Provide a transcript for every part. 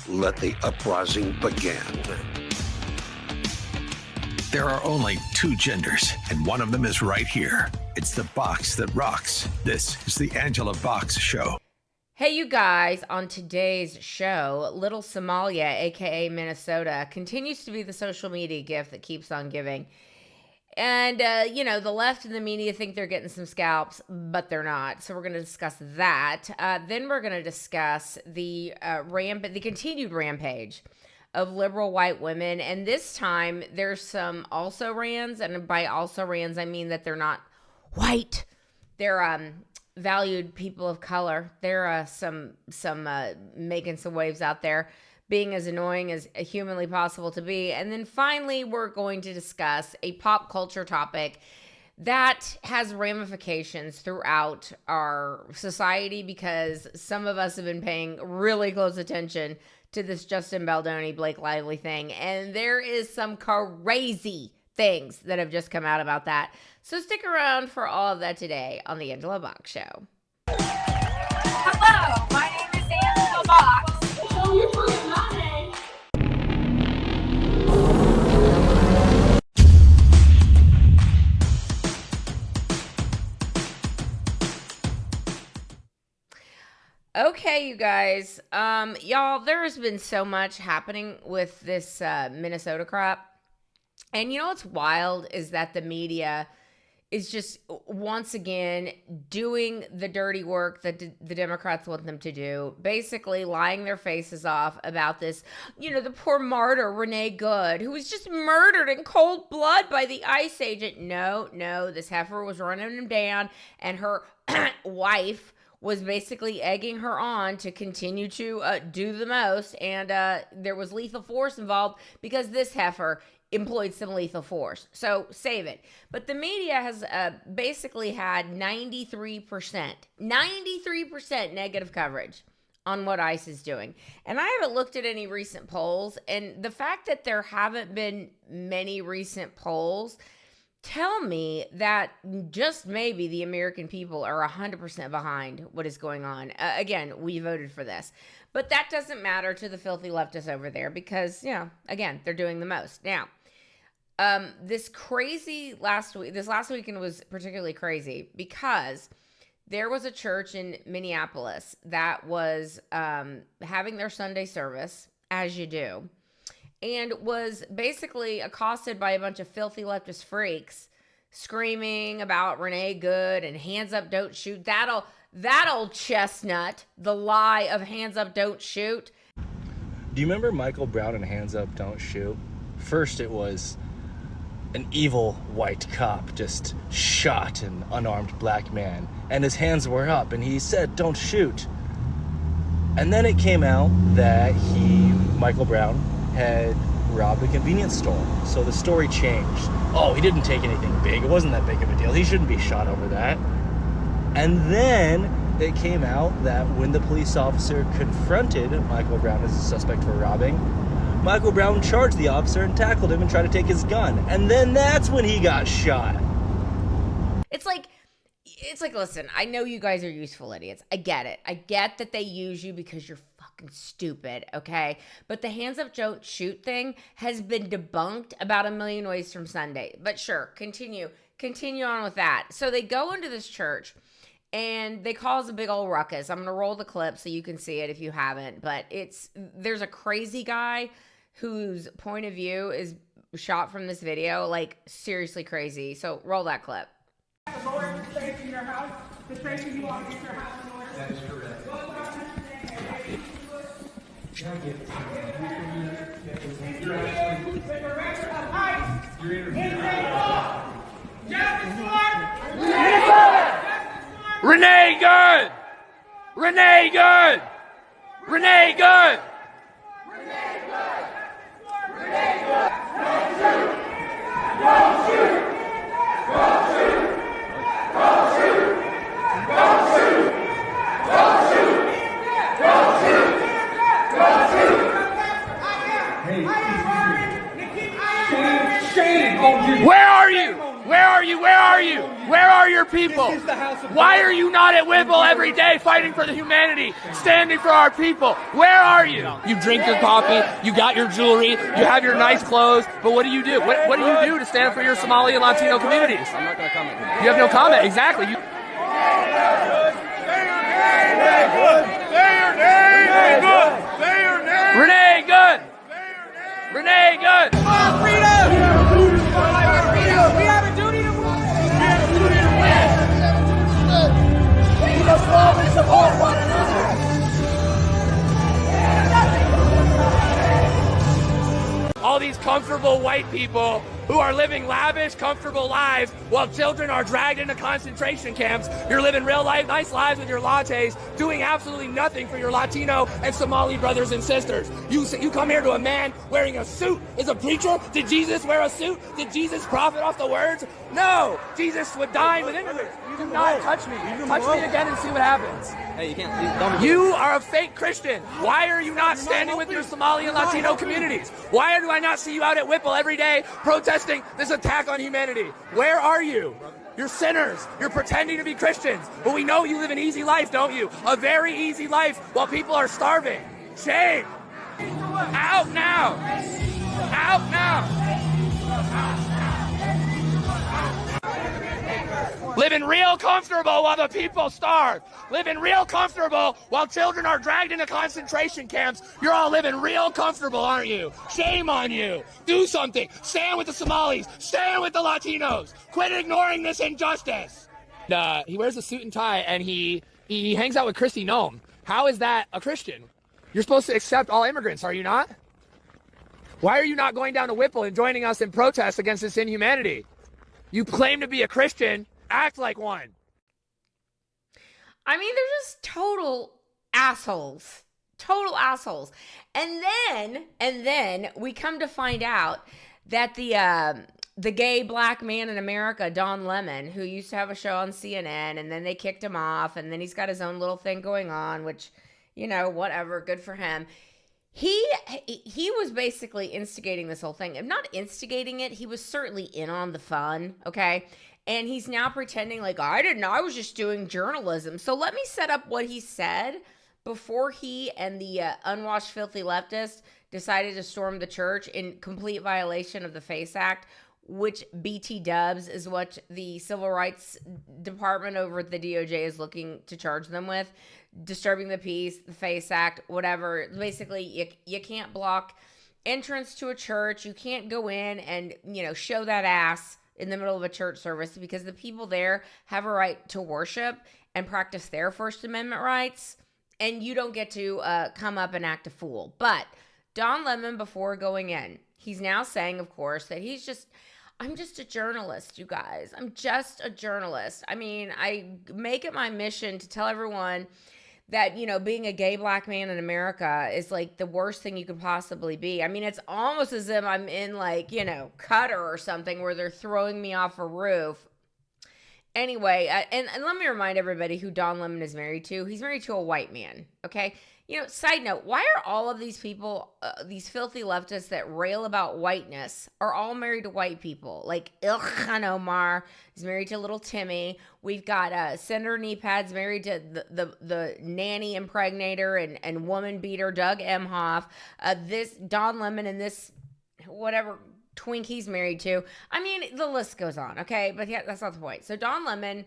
let the uprising begin. There are only two genders, and one of them is right here. It's the box that rocks. This is the Angela Box Show. Hey, you guys, on today's show, Little Somalia, aka Minnesota, continues to be the social media gift that keeps on giving. And, the left and the media think they're getting some scalps, but they're not. So we're going to discuss that. Then we're going to discuss the continued rampage of liberal white women. And this time, there's some also-rans. And by also-rans, I mean that they're not white. They're valued people of color. There are some making some waves out there, being as annoying as humanly possible to be. And then finally, we're going to discuss a pop culture topic that has ramifications throughout our society, because some of us have been paying really close attention to this Justin Baldoni, Blake Lively thing. And there is some crazy things that have just come out about that. So stick around for all of that today on the Angela Box Show. Hello, my name is Angela Box. Show your fucking money. Okay, you guys. Y'all, there has been so much happening with this Minnesota crap. And you know what's wild is that the media is just once again doing the dirty work that the Democrats want them to do, basically lying their faces off about this, the poor martyr, Renee Good, who was just murdered in cold blood by the ICE agent. No, this heifer was running him down, and her wife was basically egging her on to continue to do the most, and there was lethal force involved because this heifer employed some lethal force. So save it. But the media has basically had 93% negative coverage on what ICE is doing. And I haven't looked at any recent polls, and the fact that there haven't been many recent polls tell me that just maybe the American people are 100% behind what is going on. Again, we voted for this. But that doesn't matter to the filthy leftists over there because, again, they're doing the most. Now, this last weekend was particularly crazy because there was a church in Minneapolis that was having their Sunday service, as you do, and was basically accosted by a bunch of filthy leftist freaks screaming about Renee Good and hands up, don't shoot. That old chestnut, the lie of hands up, don't shoot. Do you remember Michael Brown and Hands Up, Don't Shoot? First it was an evil white cop just shot an unarmed black man, and his hands were up, and he said, don't shoot. And then it came out that Michael Brown, had robbed a convenience store. So the story changed. Oh, he didn't take anything big. It wasn't that big of a deal. He shouldn't be shot over that. And then it came out that when the police officer confronted Michael Brown as a suspect for robbing, Michael Brown charged the officer and tackled him and tried to take his gun. And then that's when he got shot. It's like, listen, I know you guys are useful idiots. I get it. I get that they use you because you're fucking stupid, okay? But the hands up, don't shoot thing has been debunked about a million ways from Sunday. But sure, continue on with that. So they go into this church and they cause a big old ruckus. I'm going to roll the clip so you can see it if you haven't. But there's a crazy guy whose point of view is shot from this video, like seriously crazy. So roll that clip. The Lord is safe in your house. The safe you want to get your house in order. That is correct. Renee Good! Renee Good! Renee Good! Renee Good! Renee Good! Don't shoot! Don't shoot! Don't shoot! Don't shoot! Don't shoot! Don't shoot! Don't shoot! Don't shoot! Shame! Where are you? Where are you? Where are you? Where are your people? Why are you not at Whipple every day fighting for the humanity, standing for our people? Where are you? You drink your coffee, you got your jewelry, you have your nice clothes, but what do you do? What do you do to stand for your Somali and Latino communities? I'm not going to comment. You have no comment, exactly. Renee, good. Renee, good. We have a duty to we must love and support one another. All these comfortable white people who are living lavish, comfortable lives while children are dragged into concentration camps. You're living real life, nice lives with your lattes, doing absolutely nothing for your Latino and Somali brothers and sisters. You come here to a man wearing a suit. Is a preacher? Did Jesus wear a suit? Did Jesus profit off the words? No! Jesus would dine with immigrants. Do not touch me. Touch me again and see what happens. Hey, you can't. You are a fake Christian. Why are you not standing with your Somali and Latino communities? Why do I not see you out at Whipple every day protesting this attack on humanity? Where are you? You're sinners. You're pretending to be Christians. But we know you live an easy life, don't you? A very easy life while people are starving. Shame. Out now. Out now. Living real comfortable while the people starve. Living real comfortable while children are dragged into concentration camps. You're all living real comfortable, aren't you? Shame on you. Do something. Stand with the Somalis. Stand with the Latinos. Quit ignoring this injustice. He wears a suit and tie and he hangs out with Kristi Noem. How is that a Christian? You're supposed to accept all immigrants, are you not? Why are you not going down to Whipple and joining us in protest against this inhumanity? You claim to be a Christian. Act like one. I mean, they're just total assholes. Total assholes. And then we come to find out that the gay black man in America, Don Lemon, who used to have a show on CNN, and then they kicked him off, and then he's got his own little thing going on, which, you know, whatever, good for him. He was basically instigating this whole thing. If not instigating it, he was certainly in on the fun, okay? And he's now pretending like, I didn't know, I was just doing journalism. So let me set up what he said before he and the unwashed, filthy leftist decided to storm the church in complete violation of the FACE Act, which BT dubs is what the Civil Rights Department over at the DOJ is looking to charge them with. Disturbing the peace, the FACE Act, whatever. Basically, you can't block entrance to a church. You can't go in and, you know, show that ass in the middle of a church service because the people there have a right to worship and practice their First Amendment rights, and you don't get to come up and act a fool. But Don Lemon, before going in, he's now saying, of course, that I'm just a journalist, you guys. I'm just a journalist. I mean, I make it my mission to tell everyone that, you know, being a gay black man in America is like the worst thing you could possibly be. I mean, it's almost as if I'm in like, you know, Qatar or something where they're throwing me off a roof. Anyway, and let me remind everybody who Don Lemon is married to. He's married to a white man, okay? You know, side note, why are all of these people, these filthy leftists that rail about whiteness, are all married to white people? Like Ilhan Omar is married to little Timmy. We've got Senator Kneepads married to the nanny impregnator and woman beater Doug Emhoff. This Don Lemon and this whatever twink he's married to. I mean, the list goes on, okay? But yeah, that's not the point. So Don Lemon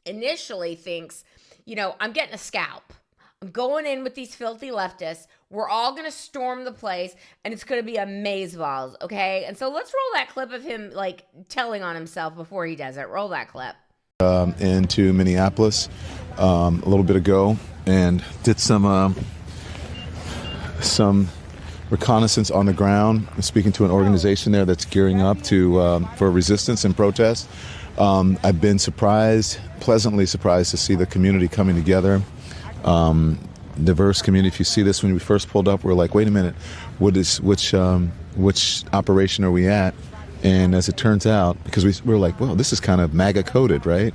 initially thinks, you know, I'm getting a scalp. I'm going in with these filthy leftists. We're all going to storm the place, and it's going to be amazeballs, okay? And so let's roll that clip of him, like, telling on himself before he does it. Roll that clip. Into Minneapolis a little bit ago and did some reconnaissance on the ground, speaking to an organization there that's gearing up for resistance and protest. I've been pleasantly surprised to see the community coming together. Diverse community. If you see this, when we first pulled up, we're like, wait a minute, which operation are we at? And as it turns out, because we're like, well, this is kind of MAGA coded, right?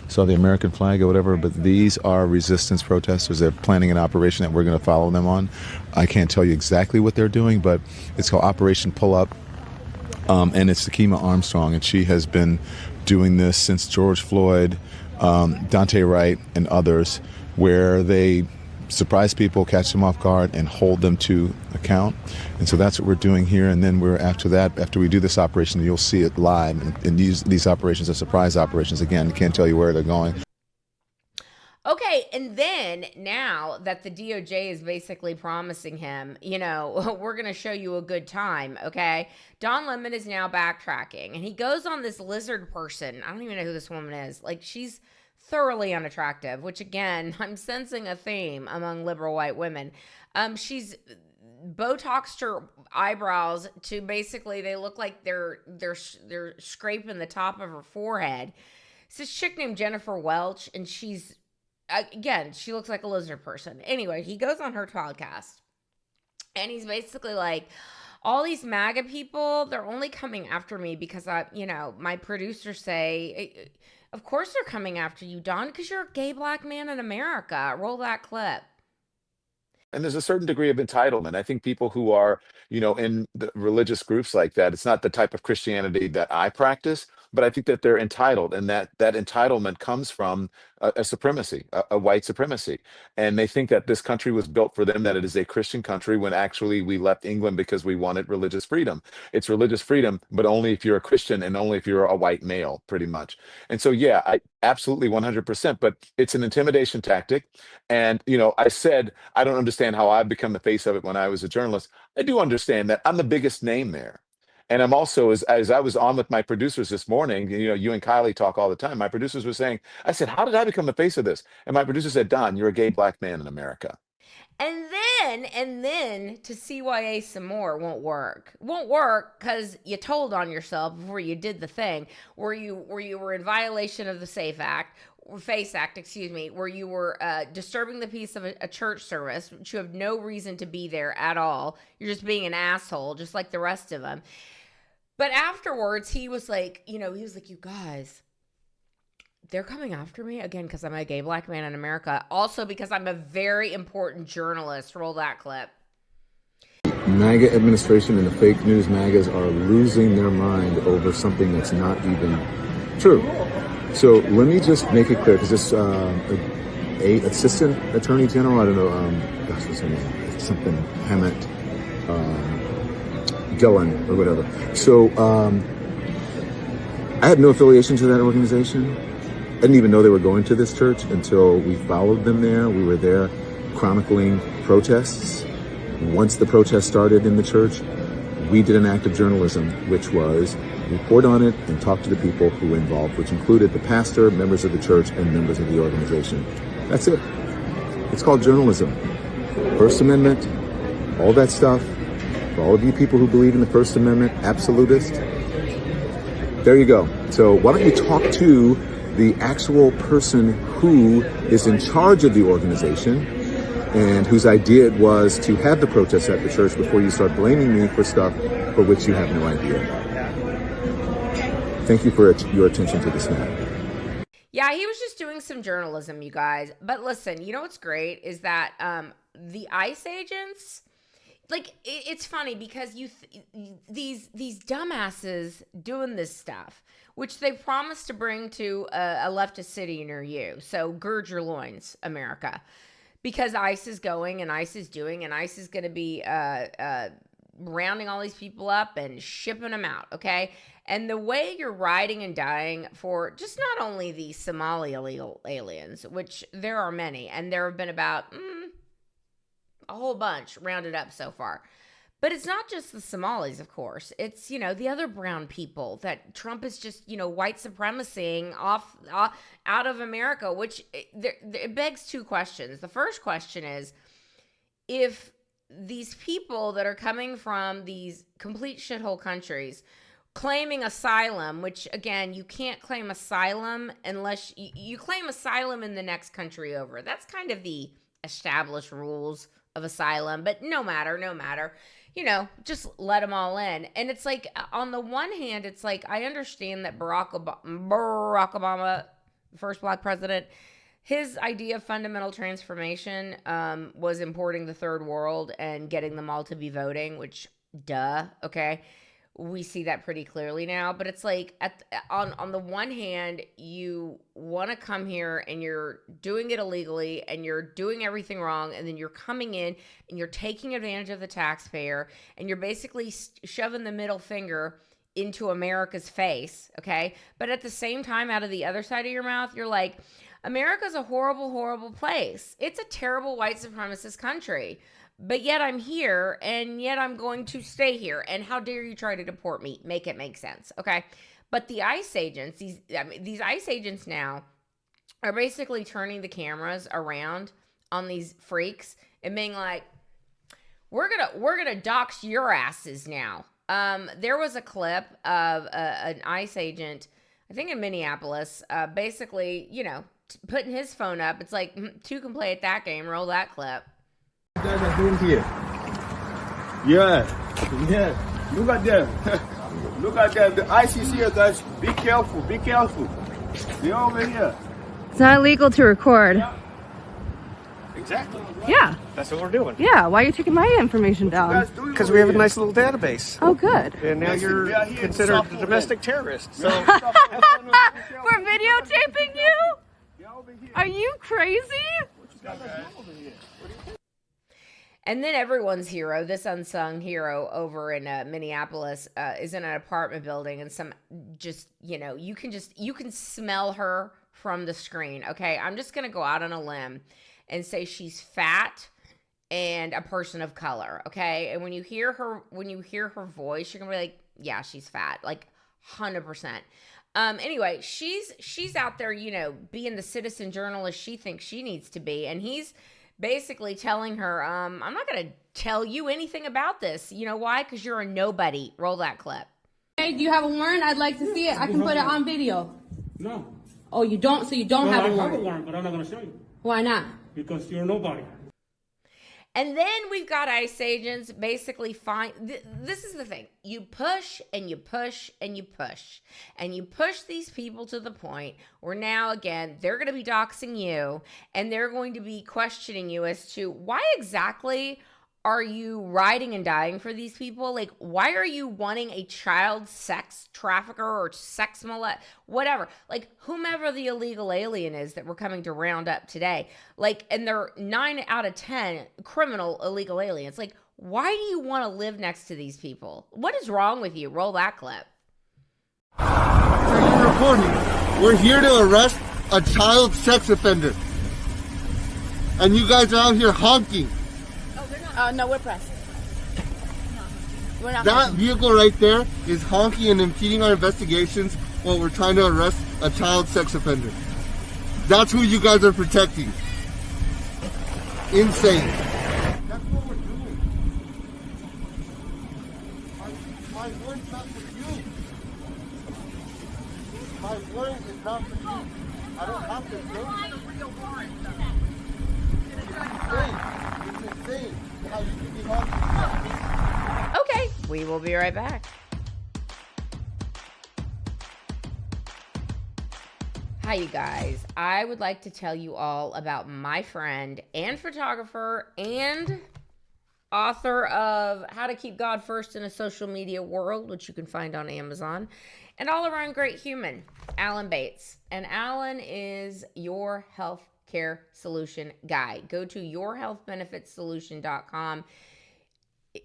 Saw the American flag or whatever, but these are resistance protesters. They're planning an operation that we're going to follow them on. I can't tell you exactly what they're doing, but it's called Operation Pull Up. and it's Takima Armstrong, and she has been doing this since George Floyd, Dante Wright, and others, where they surprise people, catch them off guard, and hold them to account. And so that's what we're doing here. And then after we do this operation, you'll see it live. And these operations are surprise operations. Again, can't tell you where they're going. Okay, and then now that the DOJ is basically promising him, we're going to show you a good time, okay? Don Lemon is now backtracking, and he goes on this lizard person. I don't even know who this woman is. Like, she's thoroughly unattractive, which, again, I'm sensing a theme among liberal white women. She's Botoxed her eyebrows to basically, they look like they're scraping the top of her forehead. It's this chick named Jennifer Welch, and she's, again, she looks like a lizard person. Anyway, he goes on her podcast, and he's basically like, all these MAGA people, they're only coming after me because my producers say, of course they're coming after you, Don, because you're a gay black man in America. Roll that clip. And there's a certain degree of entitlement. I think people who are, in the religious groups like that, it's not the type of Christianity that I practice, but I think that they're entitled, and that entitlement comes from a supremacy, a white supremacy. And they think that this country was built for them, that it is a Christian country, when actually we left England because we wanted religious freedom. It's religious freedom, but only if you're a Christian and only if you're a white male, pretty much. And so, yeah, I absolutely 100%, but it's an intimidation tactic. And, I said, I don't understand how I've become the face of it when I was a journalist. I do understand that I'm the biggest name there. And I'm also, as I was on with my producers this morning, you and Kylie talk all the time. My producers were saying, I said, how did I become the face of this? And my producer said, Don, you're a gay black man in America. And then to CYA some more won't work. Won't work because you told on yourself before you did the thing where you were in violation of the FACE Act, where you were disturbing the peace of a church service, which you have no reason to be there at all. You're just being an asshole, just like the rest of them. But afterwards, he was like, you guys, they're coming after me again because I'm a gay black man in America. Also because I'm a very important journalist. Roll that clip. MAGA administration and the fake news MAGAs are losing their mind over something that's not even true. So let me just make it clear, because this a assistant attorney general, I don't know, what's her name? Something Hammett, Gillen or whatever. So I had no affiliation to that organization. I didn't even know they were going to this church until we followed them there. We were there chronicling protests. Once the protest started in the church, we did an act of journalism, which was report on it and talk to the people who were involved, which included the pastor, members of the church, and members of the organization. That's it. It's called journalism. First Amendment, all that stuff. For all of you people who believe in the First Amendment, absolutist, there you go. So why don't you talk to the actual person who is in charge of the organization and whose idea it was to have the protests at the church, before you start blaming me for stuff for which you have no idea. Thank you for your attention to this matter. Yeah, he was just doing some journalism, you guys. But listen, you know what's great is that the ICE agents, like, it's funny because these dumbasses doing this stuff, which they promised to bring to a leftist city near you. So gird your loins, America. Because ICE is going and ICE is doing, and ICE is going to be rounding all these people up and shipping them out, okay? And the way you're riding and dying for just not only the Somali illegal aliens, which there are many, and there have been about a whole bunch rounded up so far. But it's not just the Somalis, of course. It's, the other brown people that Trump is just, white supremacying off out of America, which it begs two questions. The first question is, if these people that are coming from these complete shithole countries claiming asylum, which, again, you can't claim asylum unless you claim asylum in the next country over. That's kind of the established rules of asylum, but no matter. Just let them all in. And it's like, on the one hand, it's like, I understand that Barack Obama, first black president, his idea of fundamental transformation was importing the third world and getting them all to be voting, which, duh, okay? we see that pretty clearly now. But it's like on the one hand, you want to come here and you're doing it illegally and you're doing everything wrong, and then you're coming in and you're taking advantage of the taxpayer, and you're basically shoving the middle finger into America's face, okay? But at the same time, out of the other side of your mouth, you're like, America's a horrible, horrible place. It's a terrible white supremacist country. But yet I'm here, and yet I'm going to stay here. And how dare you try to deport me? Make it make sense, okay? But the ICE agents, these ICE agents now are basically turning the cameras around on these freaks and being like, we're gonna dox your asses now. There was a clip of an ICE agent, I think in Minneapolis, basically, you know, putting his phone up. It's like, two can play at that game. Roll that clip. You guys are doing here? Yeah. Look at them. Look at them. The ICC here, guys. Be careful. Be careful. They're over here. It's not illegal to record. Yeah. Exactly. Yeah. That's what we're doing. Yeah. Why are you taking my information down? Because we have a nice little database. Oh, good. And now you're considered a domestic terrorist. So We're videotaping you? Are you crazy? And then everyone's hero, this unsung hero over in Minneapolis, is in an apartment building, and some just, you know, you can smell her from the screen. Okay, I'm just gonna go out on a limb and say she's fat and a person of color. Okay, and when you hear her voice, you're gonna be like, yeah, she's fat, like 100%. Anyway, she's out there, you know, being the citizen journalist she thinks she needs to be, and he's basically telling her, I'm not going to tell you anything about this. You know why? Because you're a nobody. Roll that clip. Hey, do you have a warrant? I'd like to see it. I can put it on video. No. Oh, you don't? So you don't have a warrant? I have a warrant, but I'm not going to show you. Why not? Because you're nobody. And then we've got ICE agents basically this is the thing. You push and you push and you push. And you push these people to the point where now, again, they're going to be doxing you. And they're going to be questioning you as to why exactly are you riding and dying for these people? Like, why are you wanting a child sex trafficker or sex whatever? Like, whomever the illegal alien is that we're coming to round up today. Like, and they're 9 out of 10 criminal illegal aliens. Like, why do you want to live next to these people? What is wrong with you? Roll that clip. We're here to arrest a child sex offender. And you guys are out here honking. No, we're pressed. We're not. That vehicle right there is honking and impeding our investigations while we're trying to arrest a child sex offender. That's who you guys are protecting. Insane. That's what we're doing. My warrant's not for you. My warrant is not for you. I don't have to do it. It's insane. How you can be honking. Okay, we will be right back. Hi, you guys. I would like to tell you all about my friend and photographer and author of How to Keep God First in a Social Media World, which you can find on Amazon, and all-around great human, Alan Bates. And Alan is your healthcare solution guy. Go to yourhealthbenefitsolution.com.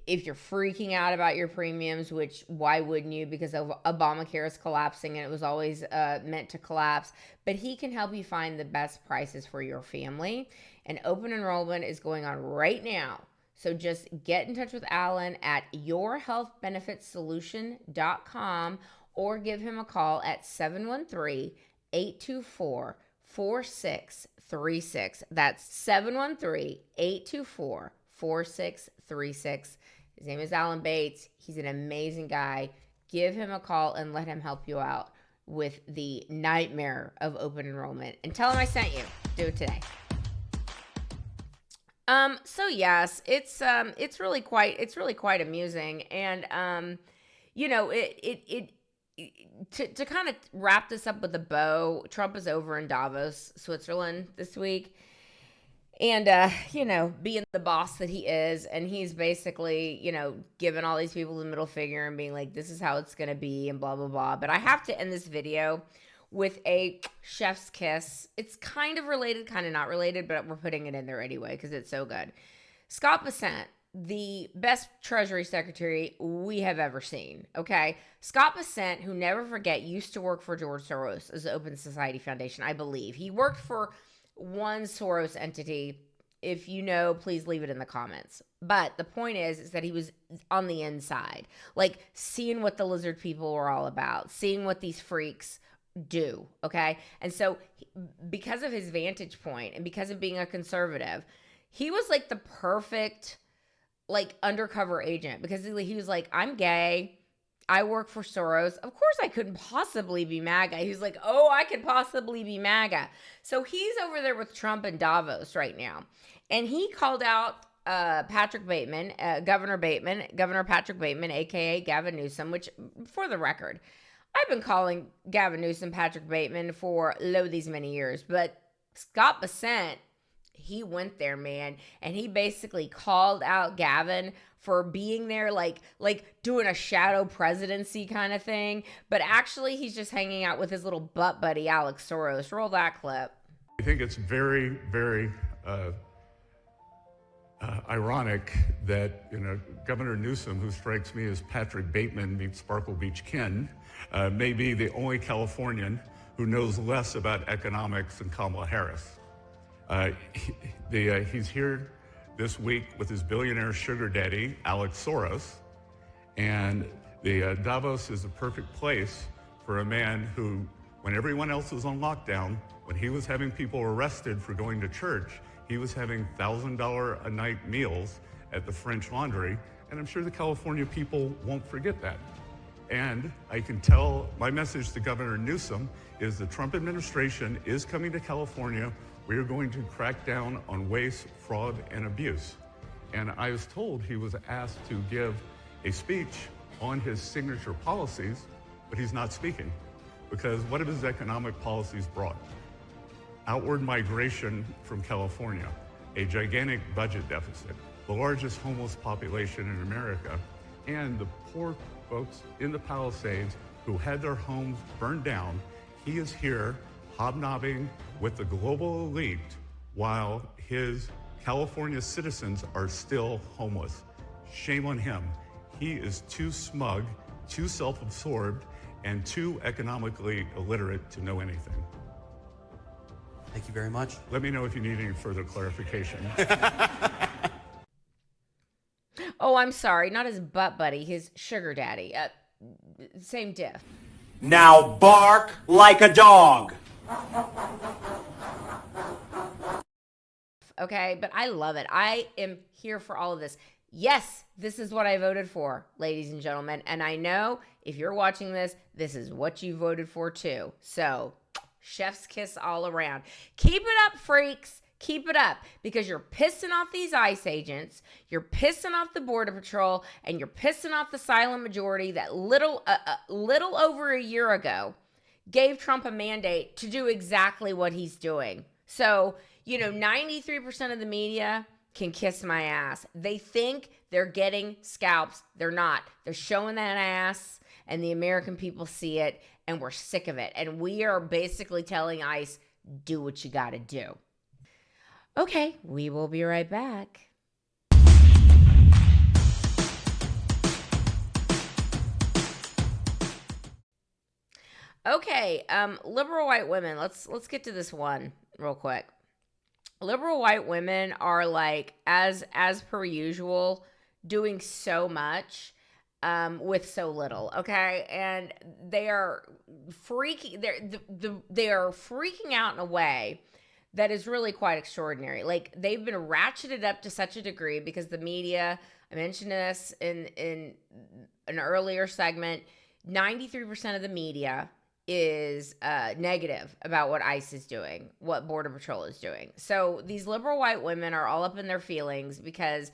If you're freaking out about your premiums, which why wouldn't you? Because of Obamacare is collapsing and it was always meant to collapse. But he can help you find the best prices for your family. And open enrollment is going on right now. So just get in touch with Alan at yourhealthbenefitsolution.com or give him a call at 713-824-4636. That's 713-824-4636. His name is Alan Bates. He's an amazing guy. Give him a call and let him help you out with the nightmare of open enrollment. And tell him I sent you. Do it today. So yes, it's really quite amusing. And, you know, to kind of wrap this up with a bow, Trump is over in Davos, Switzerland this week. and you know, being the boss that he is, and he's basically, you know, giving all these people the middle finger and being like, this is how it's gonna be and blah blah blah. But I have to end this video with a chef's kiss. It's kind of related, kind of not related, but we're putting it in there anyway because it's so good. Scott Bessent, the best Treasury Secretary we have ever seen, okay? Scott Bessent, who, never forget, used to work for George Soros as the Open Society Foundation, I believe. He worked for one Soros entity. If you know, please leave it in the comments. But the point is that he was on the inside, like seeing what the lizard people were all about, seeing what these freaks do, okay? And so because of his vantage point and because of being a conservative, he was like the perfect like undercover agent, because he was like, I'm gay, I work for Soros, of course I couldn't possibly be MAGA. He was like, oh, I could possibly be MAGA. So he's over there with Trump in Davos right now, and he called out Patrick Bateman, Governor Patrick Bateman, aka Gavin Newsom, which, for the record, I've been calling Gavin Newsom Patrick Bateman for these many years, but Scott Bessent, he went there, man, and he basically called out Gavin for being there, like doing a shadow presidency kind of thing, but actually he's just hanging out with his little butt buddy Alex Soros. Roll that clip. I think it's very, very ironic that, you know, Governor Newsom, who strikes me as Patrick Bateman meets Sparkle Beach Ken, may be the only Californian who knows less about economics than Kamala Harris. He's here this week with his billionaire sugar daddy, Alex Soros, and the Davos is a perfect place for a man who, when everyone else was on lockdown, when he was having people arrested for going to church, he was having $1,000 a night meals at the French Laundry, and I'm sure the California people won't forget that. And I can tell my message to Governor Newsom is the Trump administration is coming to California. We are going to crack down on waste, fraud, and abuse. And I was told he was asked to give a speech on his signature policies, but he's not speaking, because what have his economic policies brought? Outward migration from California, a gigantic budget deficit, the largest homeless population in America, and the poor folks in the Palisades who had their homes burned down. He is here hobnobbing with the global elite while his California citizens are still homeless. Shame on him. He is too smug, too self-absorbed, and too economically illiterate to know anything. Thank you very much. Let me know if you need any further clarification. Oh, I'm sorry, not his butt buddy, his sugar daddy. Same diff. Now bark like a dog. Okay, but I love it. I am here for all of this. Yes, this is what I voted for, ladies and gentlemen. And I know if you're watching this, this is what you voted for too. So, chef's kiss all around. Keep it up, freaks. Keep it up, because you're pissing off these ICE agents, you're pissing off the Border Patrol, and you're pissing off the silent majority that little over a year ago gave Trump a mandate to do exactly what he's doing. So, you know, 93% of the media can kiss my ass. They think they're getting scalps. They're not. They're showing that ass, and the American people see it, and we're sick of it. And we are basically telling ICE, do what you got to do. Okay, we will be right back. Okay, liberal white women. Let's get to this one real quick. Liberal white women are, like, as per usual, doing so much with so little. Okay, and they are freaking. They are freaking out in a way that is really quite extraordinary. Like, they've been ratcheted up to such a degree because the media, I mentioned this in an earlier segment, 93% of the media is negative about what ICE is doing, what Border Patrol is doing. So these liberal white women are all up in their feelings because,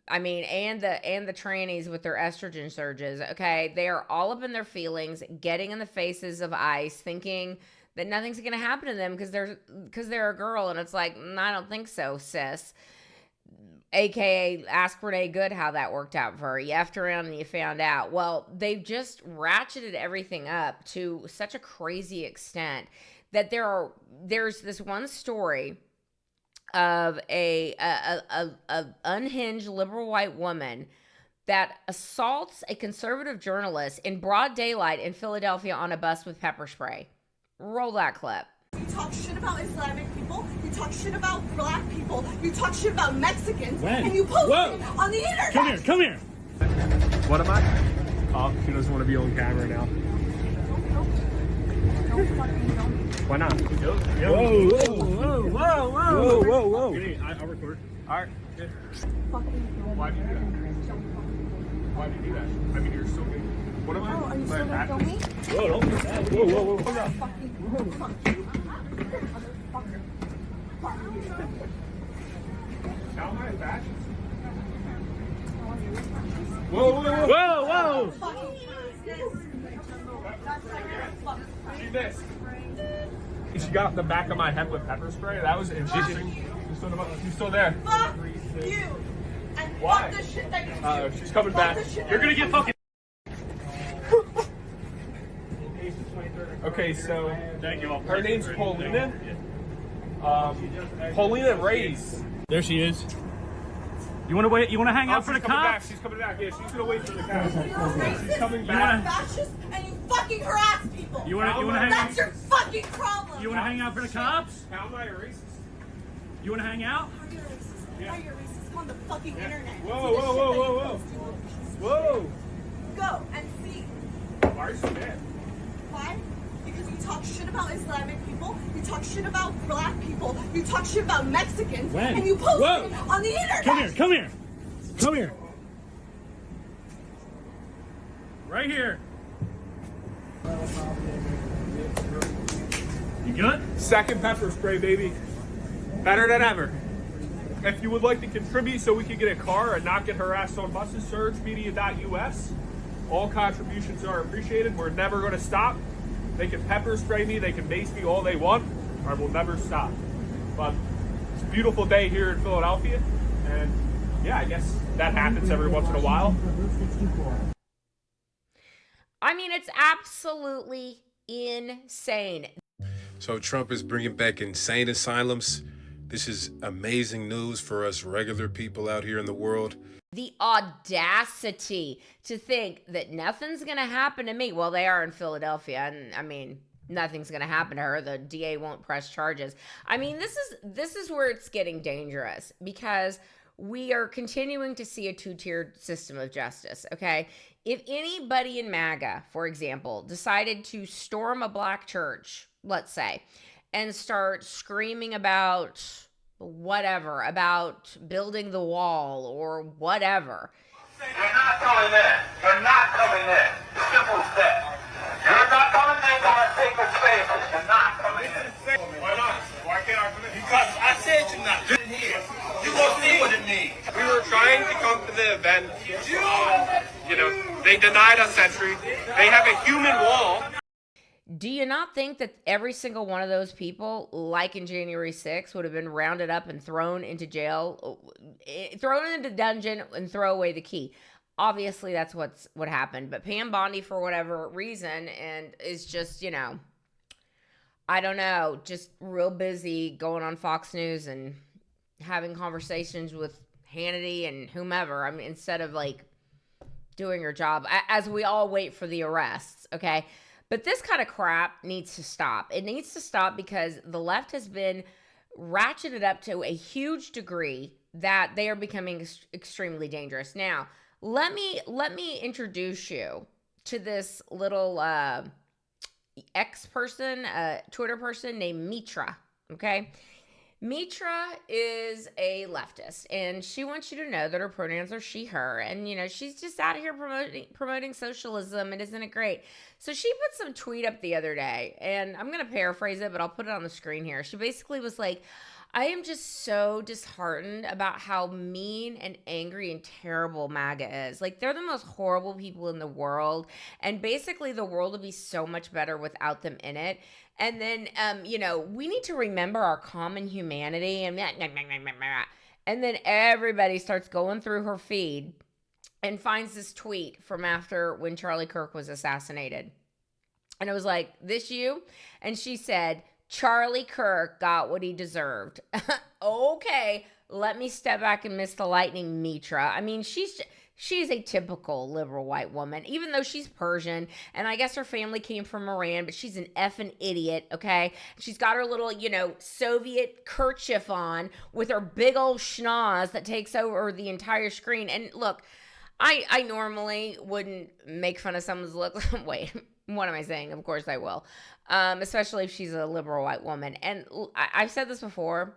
I mean, and the trannies with their estrogen surges, okay? They are all up in their feelings, getting in the faces of ICE, thinking that nothing's going to happen to them because they're a girl. And it's like, I don't think so, sis. AKA ask Renee Good how that worked out for her. You effed around and you found out. Well, they've just ratcheted everything up to such a crazy extent that there's this one story of a unhinged liberal white woman that assaults a conservative journalist in broad daylight in Philadelphia on a bus with pepper spray. Roll that clip. You talk shit about Islamic people, you talk shit about black people, you talk shit about Mexicans, and you post it on the internet. Come here. What am I? Oh, she doesn't want to be on camera now. Why not? Whoa. I'll record. All right. Good. Why do you do that? Why do you do that? I mean, you're so big. What am I? Oh, are you still gonna film me? Whoa, don't do that. Whoa. How am I a fascist? Whoa. She missed. She got off the back of my head with pepper spray. That was interesting. She's still there. Fuck you. And why? Fuck the shit that you do. She's coming back. You're gonna get fucking. Okay, so thank you all. Her name's Paulina. Paulina Reyes. There she is. You want to wait? You want to hang out for the cops? She's coming back. Yeah, she's gonna wait for the cops. She's coming back. Fascist and you fucking harass people. You want to hang? That's your fucking problem. You want to hang out for the cops? How am I a racist? You want to hang out? How are you a racist? How are you a racist? Come on the fucking internet. Whoa. Go and see. Why are you so mad? Why? Because you talk shit about Islamic people, you talk shit about black people, you talk shit about Mexicans, and you post it on the internet. Come here. Right here. You good? Second pepper spray, baby. Better than ever. If you would like to contribute so we can get a car and not get harassed on buses, surgemedia.us. All contributions are appreciated. We're never going to stop. They can pepper spray me, they can mace me all they want, I will never stop. But it's a beautiful day here in Philadelphia, and yeah, I guess that happens every once in a while. I mean, it's absolutely insane. So Trump is bringing back insane asylums. This is amazing news for us regular people out here in the world. The audacity to think that nothing's going to happen to me. Well, they are in Philadelphia, and I mean, nothing's going to happen to her. The DA won't press charges. I mean, this is where it's getting dangerous because we are continuing to see a two-tiered system of justice, okay? If anybody in MAGA, for example, decided to storm a black church, let's say, and start screaming about whatever, about building the wall or whatever. You're not coming in. You're not coming in. Simple as that. You're not coming in on sacred spaces. You're not coming in. Why not? Why can't I come in? Because I said you're not. You're here. You won't see what it means. We were trying to come to the event. You know, they denied us entry. They have a human wall. Do you not think that every single one of those people, like in January 6th, would have been rounded up and thrown into jail, thrown into dungeon and throw away the key? Obviously, that's what happened. But Pam Bondi, for whatever reason, and is just, you know, I don't know, just real busy going on Fox News and having conversations with Hannity and whomever. I mean, instead of like doing her job, as we all wait for the arrests, okay? But this kind of crap needs to stop. It needs to stop because the left has been ratcheted up to a huge degree that they are becoming extremely dangerous. Now, let me introduce you to this little X person, Twitter person named Mitra, okay? Mitra is a leftist, and she wants you to know that her pronouns are she, her, and, you know, she's just out here promoting socialism, and isn't it great? So she put some tweet up the other day, and I'm going to paraphrase it, but I'll put it on the screen here. She basically was like, I am just so disheartened about how mean and angry and terrible MAGA is. Like, they're the most horrible people in the world. And basically, the world would be so much better without them in it. And then, we need to remember our common humanity. And then everybody starts going through her feed and finds this tweet from after when Charlie Kirk was assassinated. And it was like, this you? And she said, Charlie Kirk got what he deserved. Okay, let me step back and miss the lightning, Mitra. I mean, she's a typical liberal white woman, even though she's Persian, and I guess her family came from Iran, but she's an effing idiot, okay? She's got her little, Soviet kerchief on with her big old schnoz that takes over the entire screen. And look, I normally wouldn't make fun of someone's looks. Wait, what am I saying? Of course I will. Especially if she's a liberal white woman. And I've said this before,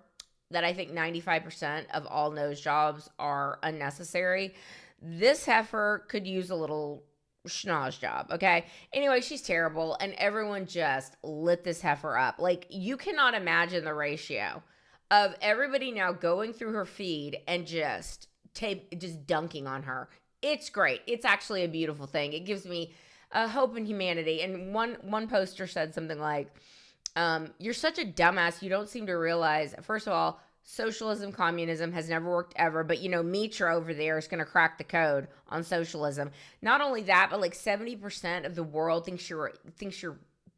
that I think 95% of all nose jobs are unnecessary. This heifer could use a little schnoz job, okay? Anyway, she's terrible, and everyone just lit this heifer up. Like, you cannot imagine the ratio of everybody now going through her feed and just dunking on her. It's great. It's actually a beautiful thing. It gives me hope in humanity. And one poster said something like, you're such a dumbass, you don't seem to realize, first of all, socialism, communism has never worked ever, but Mitra over there is going to crack the code on socialism. Not only that, but like 70% of the world thinks you're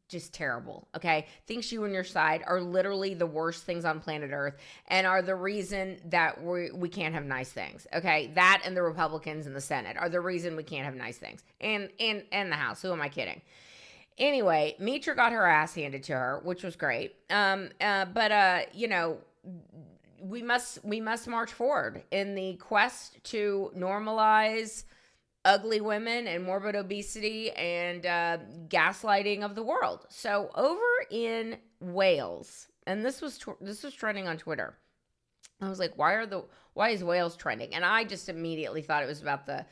just terrible, okay? Thinks you and your side are literally the worst things on planet Earth and are the reason that we can't have nice things, okay? That and the Republicans in the Senate are the reason we can't have nice things. And the House, who am I kidding? Anyway, Mitra got her ass handed to her, which was great. We must march forward in the quest to normalize ugly women and morbid obesity and gaslighting of the world. So over in Wales, and this was trending on Twitter. I was like, why is Wales trending? And I just immediately thought it was about the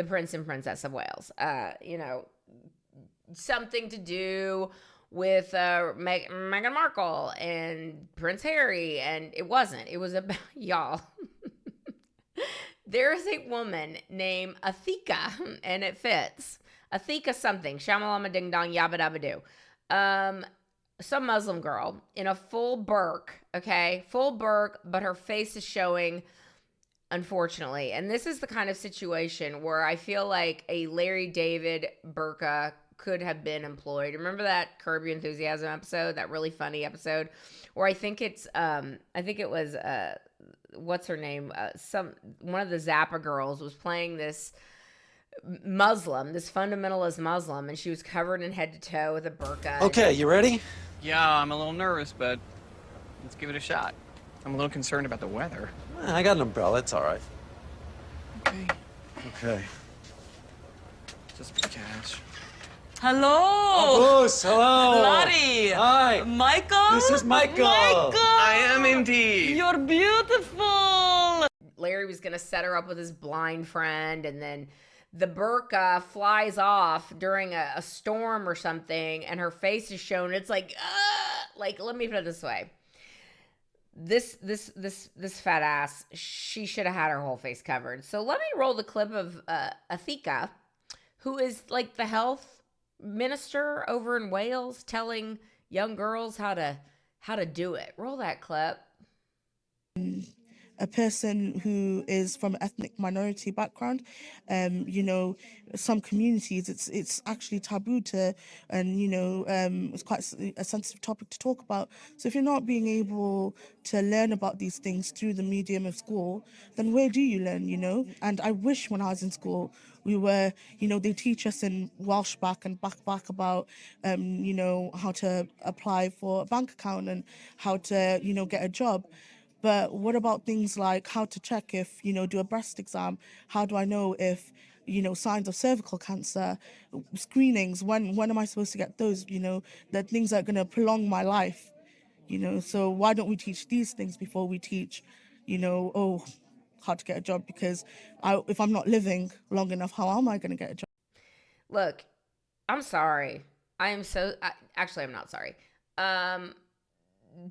Prince and Princess of Wales. Something to do with Meghan Markle and Prince Harry, and it wasn't. It was about, y'all. There is a woman named Athika, and it fits. Athika something, shamalama ding dong yabba dabba doo. Some Muslim girl in a full burqa, okay? Full burqa, but her face is showing, unfortunately. And this is the kind of situation where I feel like a Larry David burqa could have been employed. Remember that Curb Your Enthusiasm episode, that really funny episode, where I think it was what's her name? One of the Zappa girls was playing this Muslim, this fundamentalist Muslim, and she was covered in head to toe with a burqa. Okay, you ready? Yeah, I'm a little nervous, but let's give it a shot. I'm a little concerned about the weather. I got an umbrella, it's all right. Okay. Just for cash. Hello. Oh, Bruce, hello. Lottie. Hi. Michael. This is Michael. I am indeed. You're beautiful. Larry was going to set her up with his blind friend, and then the burqa flies off during a storm or something, and her face is shown. It's like, let me put it this way. This fat ass, she should have had her whole face covered. So let me roll the clip of Athika, who is like the health minister over in Wales, telling young girls how to do it. Roll that clip. A person who is from an ethnic minority background, some communities it's actually taboo to, and it's quite a sensitive topic to talk about. So if you're not being able to learn about these things through the medium of school, then where do you learn? And I wish when I was in school we were, they teach us in Welsh back and back about, how to apply for a bank account and how to, get a job. But what about things like how to check if, do a breast exam? How do I know if, signs of cervical cancer, screenings, when am I supposed to get those? The things that are going to prolong my life, So why don't we teach these things before we teach, how to get a job? Because if I'm not living long enough, how am I going to get a job? Look, I'm sorry. I'm not sorry.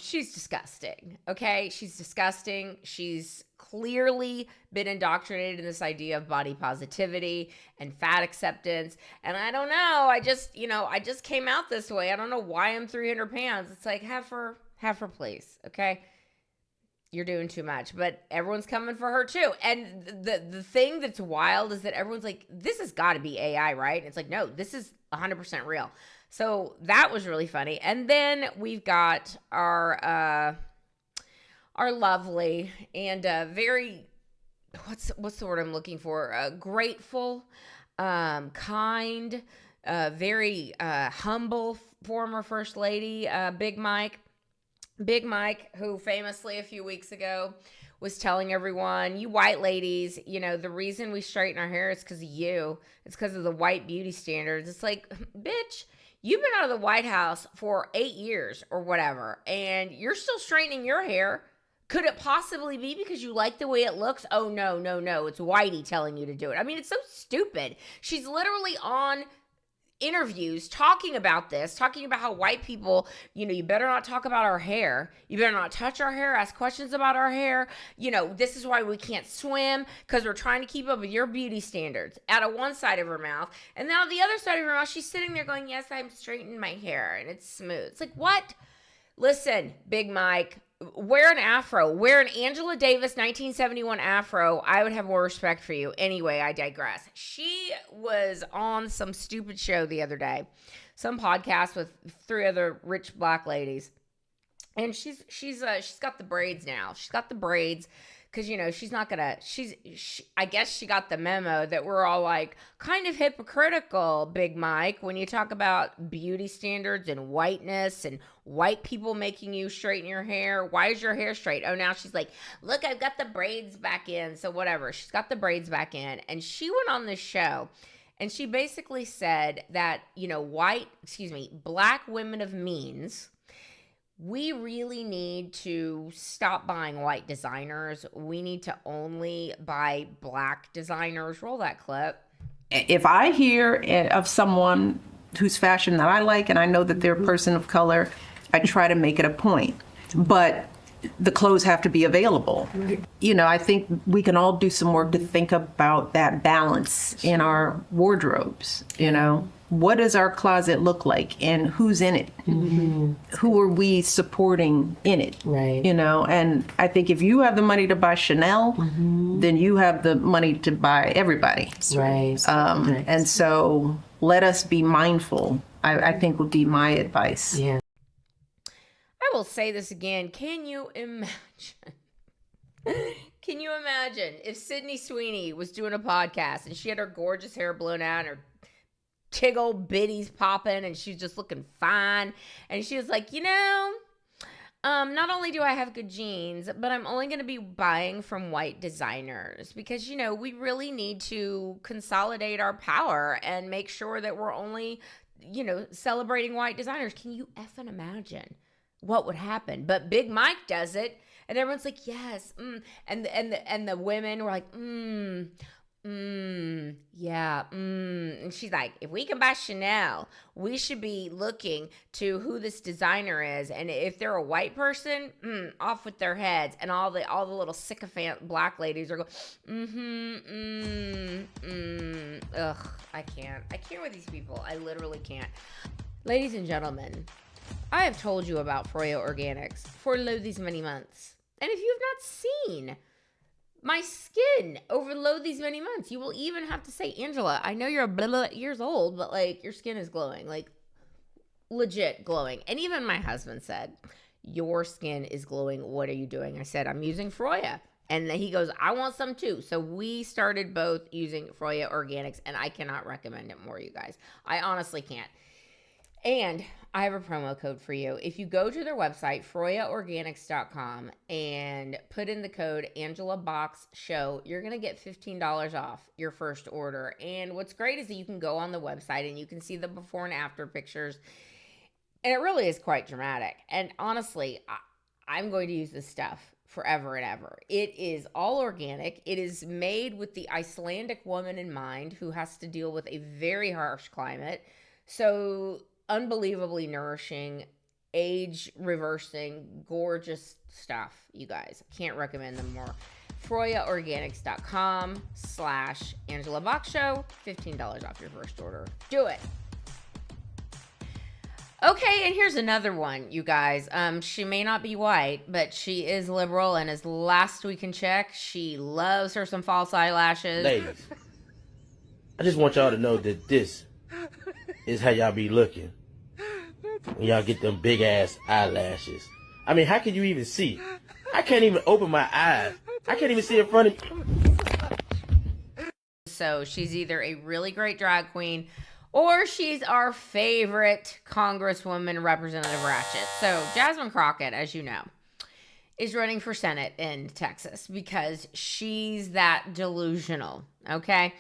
she's disgusting. Okay, she's disgusting. She's clearly been indoctrinated in this idea of body positivity and fat acceptance. And I don't know. I just came out this way. I don't know why I'm 300 pounds. It's like, have her, please. Okay. You're doing too much, but everyone's coming for her too. And the thing that's wild is that everyone's like, this has got to be AI, right? And it's like, no, this is 100% real. So that was really funny. And then we've got our lovely and very, what's the word I'm looking for? Grateful, kind, very humble former First Lady, Big Mike. Big Mike, who famously a few weeks ago was telling everyone, you white ladies, the reason we straighten our hair is because of you. It's because of the white beauty standards. It's like, bitch, you've been out of the White House for 8 years or whatever, and you're still straightening your hair. Could it possibly be because you like the way it looks? Oh, no. It's Whitey telling you to do it. I mean, it's so stupid. She's literally on interviews talking about this, talking about how white people, you better not talk about our hair. You better not touch our hair, ask questions about our hair. This is why we can't swim, because we're trying to keep up with your beauty standards out of one side of her mouth. And then on the other side of her mouth, she's sitting there going, yes, I'm straightening my hair and it's smooth. It's like, what? Listen, Big Mike, wear an afro. Wear an Angela Davis 1971 afro. I would have more respect for you. Anyway, I digress. She was on some stupid show the other day, some podcast with 3 other rich black ladies, and she's got the braids now. She's got the braids because she's not gonna. I guess she got the memo that we're all like kind of hypocritical, Big Mike, when you talk about beauty standards and whiteness and white people making you straighten your hair. Why is your hair straight? Oh, now she's like, look, I've got the braids back in. So whatever, she's got the braids back in, and she went on this show, and she basically said that black women of means. We really need to stop buying white designers. We need to only buy black designers. Roll that clip. If I hear of someone whose fashion that I like and I know that they're a person of color, I try to make it a point. But the clothes have to be available. I think we can all do some work to think about that balance in our wardrobes, What does our closet look like, and who's in it? Mm-hmm. Who are we supporting in it? Right. And I think if you have the money to buy Chanel, then you have the money to buy everybody. Right. And so let us be mindful, I think would be my advice. Yeah. I will say this again. Can you imagine? Can you imagine if Sydney Sweeney was doing a podcast and she had her gorgeous hair blown out and her tiggle bitties popping and she's just looking fine, and she was like, not only do I have good genes, but I'm only going to be buying from white designers because, we really need to consolidate our power and make sure that we're only, celebrating white designers. Can you effing imagine what would happen? But Big Mike does it, and everyone's like, yes, and the women were like, yeah, and she's like, if we can buy Chanel, we should be looking to who this designer is, and if they're a white person, off with their heads. And all the little sycophant black ladies are going, ugh, I can't with these people. I literally can't. Ladies and gentlemen, I have told you about Froya Organics for these many months, and if you have not seen my skin over these many months, you will even have to say, Angela, I know you're a years old, but your skin is glowing, legit glowing. And even my husband said, your skin is glowing. What are you doing? I said, I'm using Froya. And then he goes, I want some too. So we started both using Froya Organics, and I cannot recommend it more, you guys. I honestly can't. And I have a promo code for you. If you go to their website, froyaorganics.com, and put in the code AngelaBoxShow, you're going to get $15 off your first order. And what's great is that you can go on the website and you can see the before and after pictures. And it really is quite dramatic. And honestly, I'm going to use this stuff forever and ever. It is all organic. It is made with the Icelandic woman in mind who has to deal with a very harsh climate. So unbelievably nourishing, age reversing, gorgeous stuff, you guys. Can't recommend them more. FroyaOrganics.com/Angela Bach Show. $15 off your first order. Do it. Okay, and here's another one, you guys. She may not be white, but she is liberal, and as last we can check, she loves her some false eyelashes. Ladies, I just want y'all to know that this is how y'all be looking when y'all get them big ass eyelashes. I mean, how can you even see? I can't even open my eyes. I can't even see in front of me. So she's either a really great drag queen or she's our favorite Congresswoman, Representative Ratchet. So Jasmine Crockett, as you know, is running for Senate in Texas because she's that delusional, okay?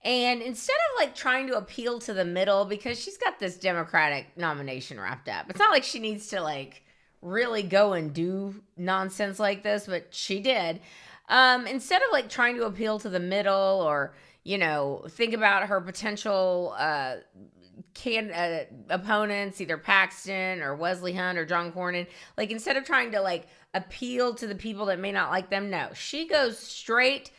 And instead of like trying to appeal to the middle, because she's got this Democratic nomination wrapped up, it's not like she needs to like really go and do nonsense like this, but she did. Instead of like trying to appeal to the middle or, you know, think about her potential opponents, either Paxton or Wesley Hunt or John Cornyn, like instead of trying to like appeal to the people that may not like them, no, she goes straight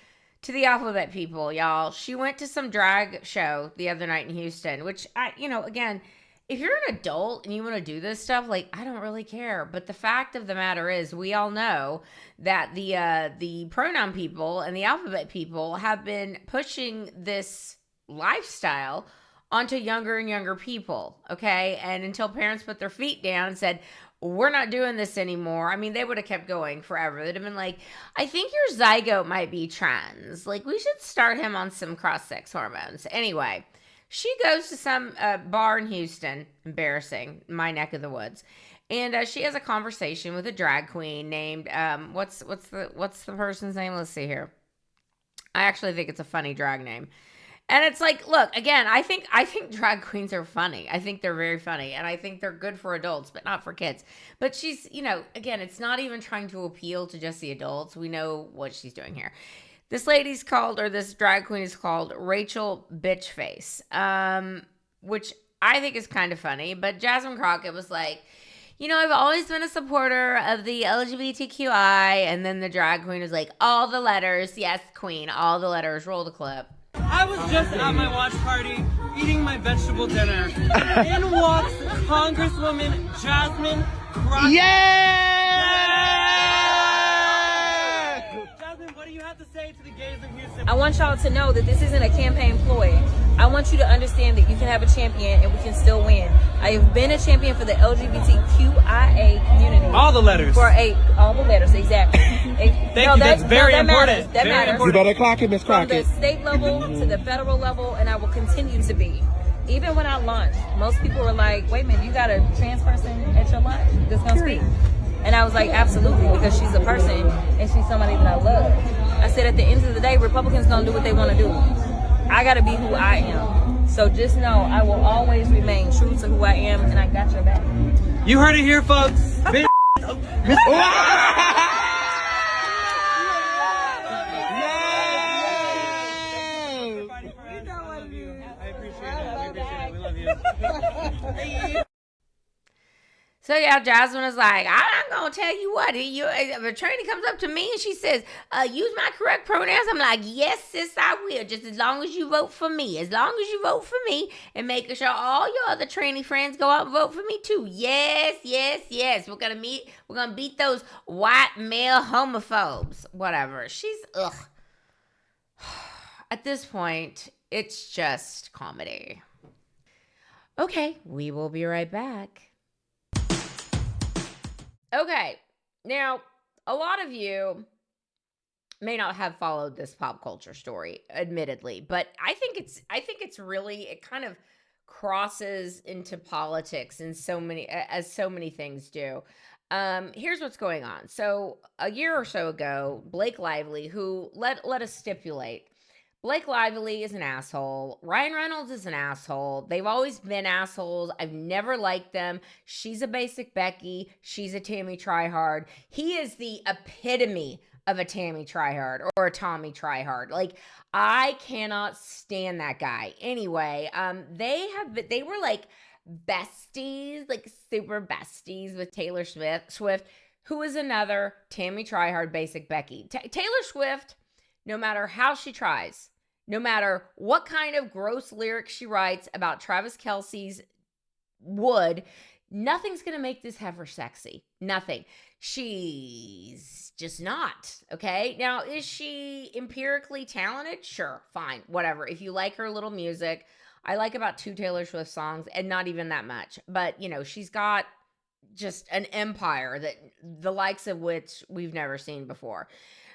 to the alphabet people, y'all. She went to some drag show the other night in Houston, which again, if you're an adult and you want to do this stuff, like, I don't really care. But the fact of the matter is, we all know that the pronoun people and the alphabet people have been pushing this lifestyle onto younger and younger people, okay? And until parents put their feet down and said, we're not doing this anymore, I mean, they would have kept going forever. They'd have been like, I think your zygote might be trans. Like, we should start him on some cross-sex hormones. Anyway, she goes to some bar in Houston, embarrassing, my neck of the woods, and she has a conversation with a drag queen named what's the person's name? Let's see here. I actually think it's a funny drag name, and it's like, look, again, I think drag queens are funny. I think they're very funny, and I think they're good for adults, but not for kids. But she's, again, it's not even trying to appeal to just the adults. We know what she's doing here. This lady's called, or this drag queen is called Rachel Bitchface, which I think is kind of funny. But Jasmine Crockett was like, I've always been a supporter of the LGBTQI. And then the drag queen was like, all the letters. Yes, queen, all the letters. Roll the clip. I was just at my watch party eating my vegetable dinner. In walks Congresswoman Jasmine Crockett. Yeah! I want y'all to know that this isn't a campaign ploy. I want you to understand that you can have a champion and we can still win. I have been a champion for the LGBTQIA community. All the letters. All the letters, exactly. Thank you, that's very important. That matters. You better clock it, Miss Crockett. From the state level to the federal level, and I will continue to be. Even when I launched, most people were like, wait a minute, you got a trans person at your lunch that's going to speak? And I was like, absolutely, because she's a person and she's somebody that I love. I said, at the end of the day, Republicans gonna do what they want to do. I gotta be who I am. So just know, I will always remain true to who I am, and I got your back. You heard it here, folks. So yeah, Jasmine is like, I'm gonna tell you what. If a trainee comes up to me and she says, use my correct pronouns, I'm like, yes, sis, I will. Just as long as you vote for me. As long as you vote for me and making sure all your other trainee friends go out and vote for me too. Yes, yes, yes. We're gonna beat those white male homophobes. Whatever. She's ugh. At this point, it's just comedy. Okay, we will be right back. Okay, now, a lot of you may not have followed this pop culture story, admittedly, but I think it's really, it kind of crosses into politics in so many things do. Here's what's going on. So a year or so ago, Blake Lively, who let us stipulate, Blake Lively is an asshole. Ryan Reynolds is an asshole. They've always been assholes. I've never liked them. She's a basic Becky. She's a Tammy Tryhard. He is the epitome of a Tammy Tryhard or a Tommy Tryhard. Like, I cannot stand that guy. Anyway, they were like besties, like super besties with Taylor Swift, who is another Tammy Tryhard basic Becky. Taylor Swift, no matter how she tries, no matter what kind of gross lyrics she writes about Travis Kelce's wood, nothing's going to make this heifer sexy. Nothing. She's just not. Okay. Now, is she empirically talented? Sure. Fine. Whatever. If you like her little music, I like about 2 Taylor Swift songs and not even that much. But, you know, she's got just an empire that the likes of which we've never seen before.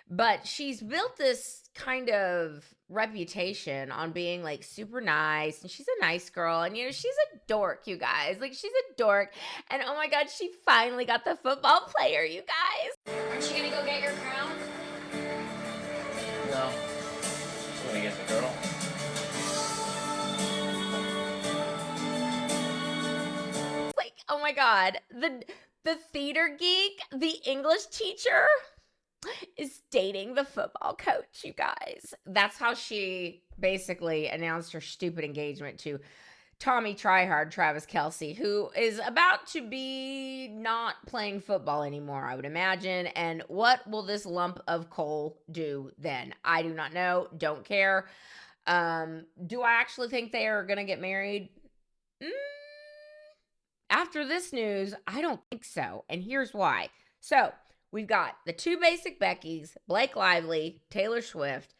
But she's built this kind of reputation on being like super nice, and she's a nice girl, and you know, she's a dork, you guys. Like, she's a dork. And oh my God, she finally got the football player, you guys. Aren't you gonna go get your crown? No. I'm gonna get the girl. Like, oh my God, the theater geek, the English teacher is dating the football coach, you guys. That's how she basically announced her stupid engagement to Tommy Tryhard, Travis Kelce, who is about to be not playing football anymore, I would imagine. And what will this lump of coal do then? I do not know. Don't care. Do I actually think they are going to get married? After this news, I don't think so. And here's why. So, we've got the 2 basic Beckys, Blake Lively, Taylor Swift,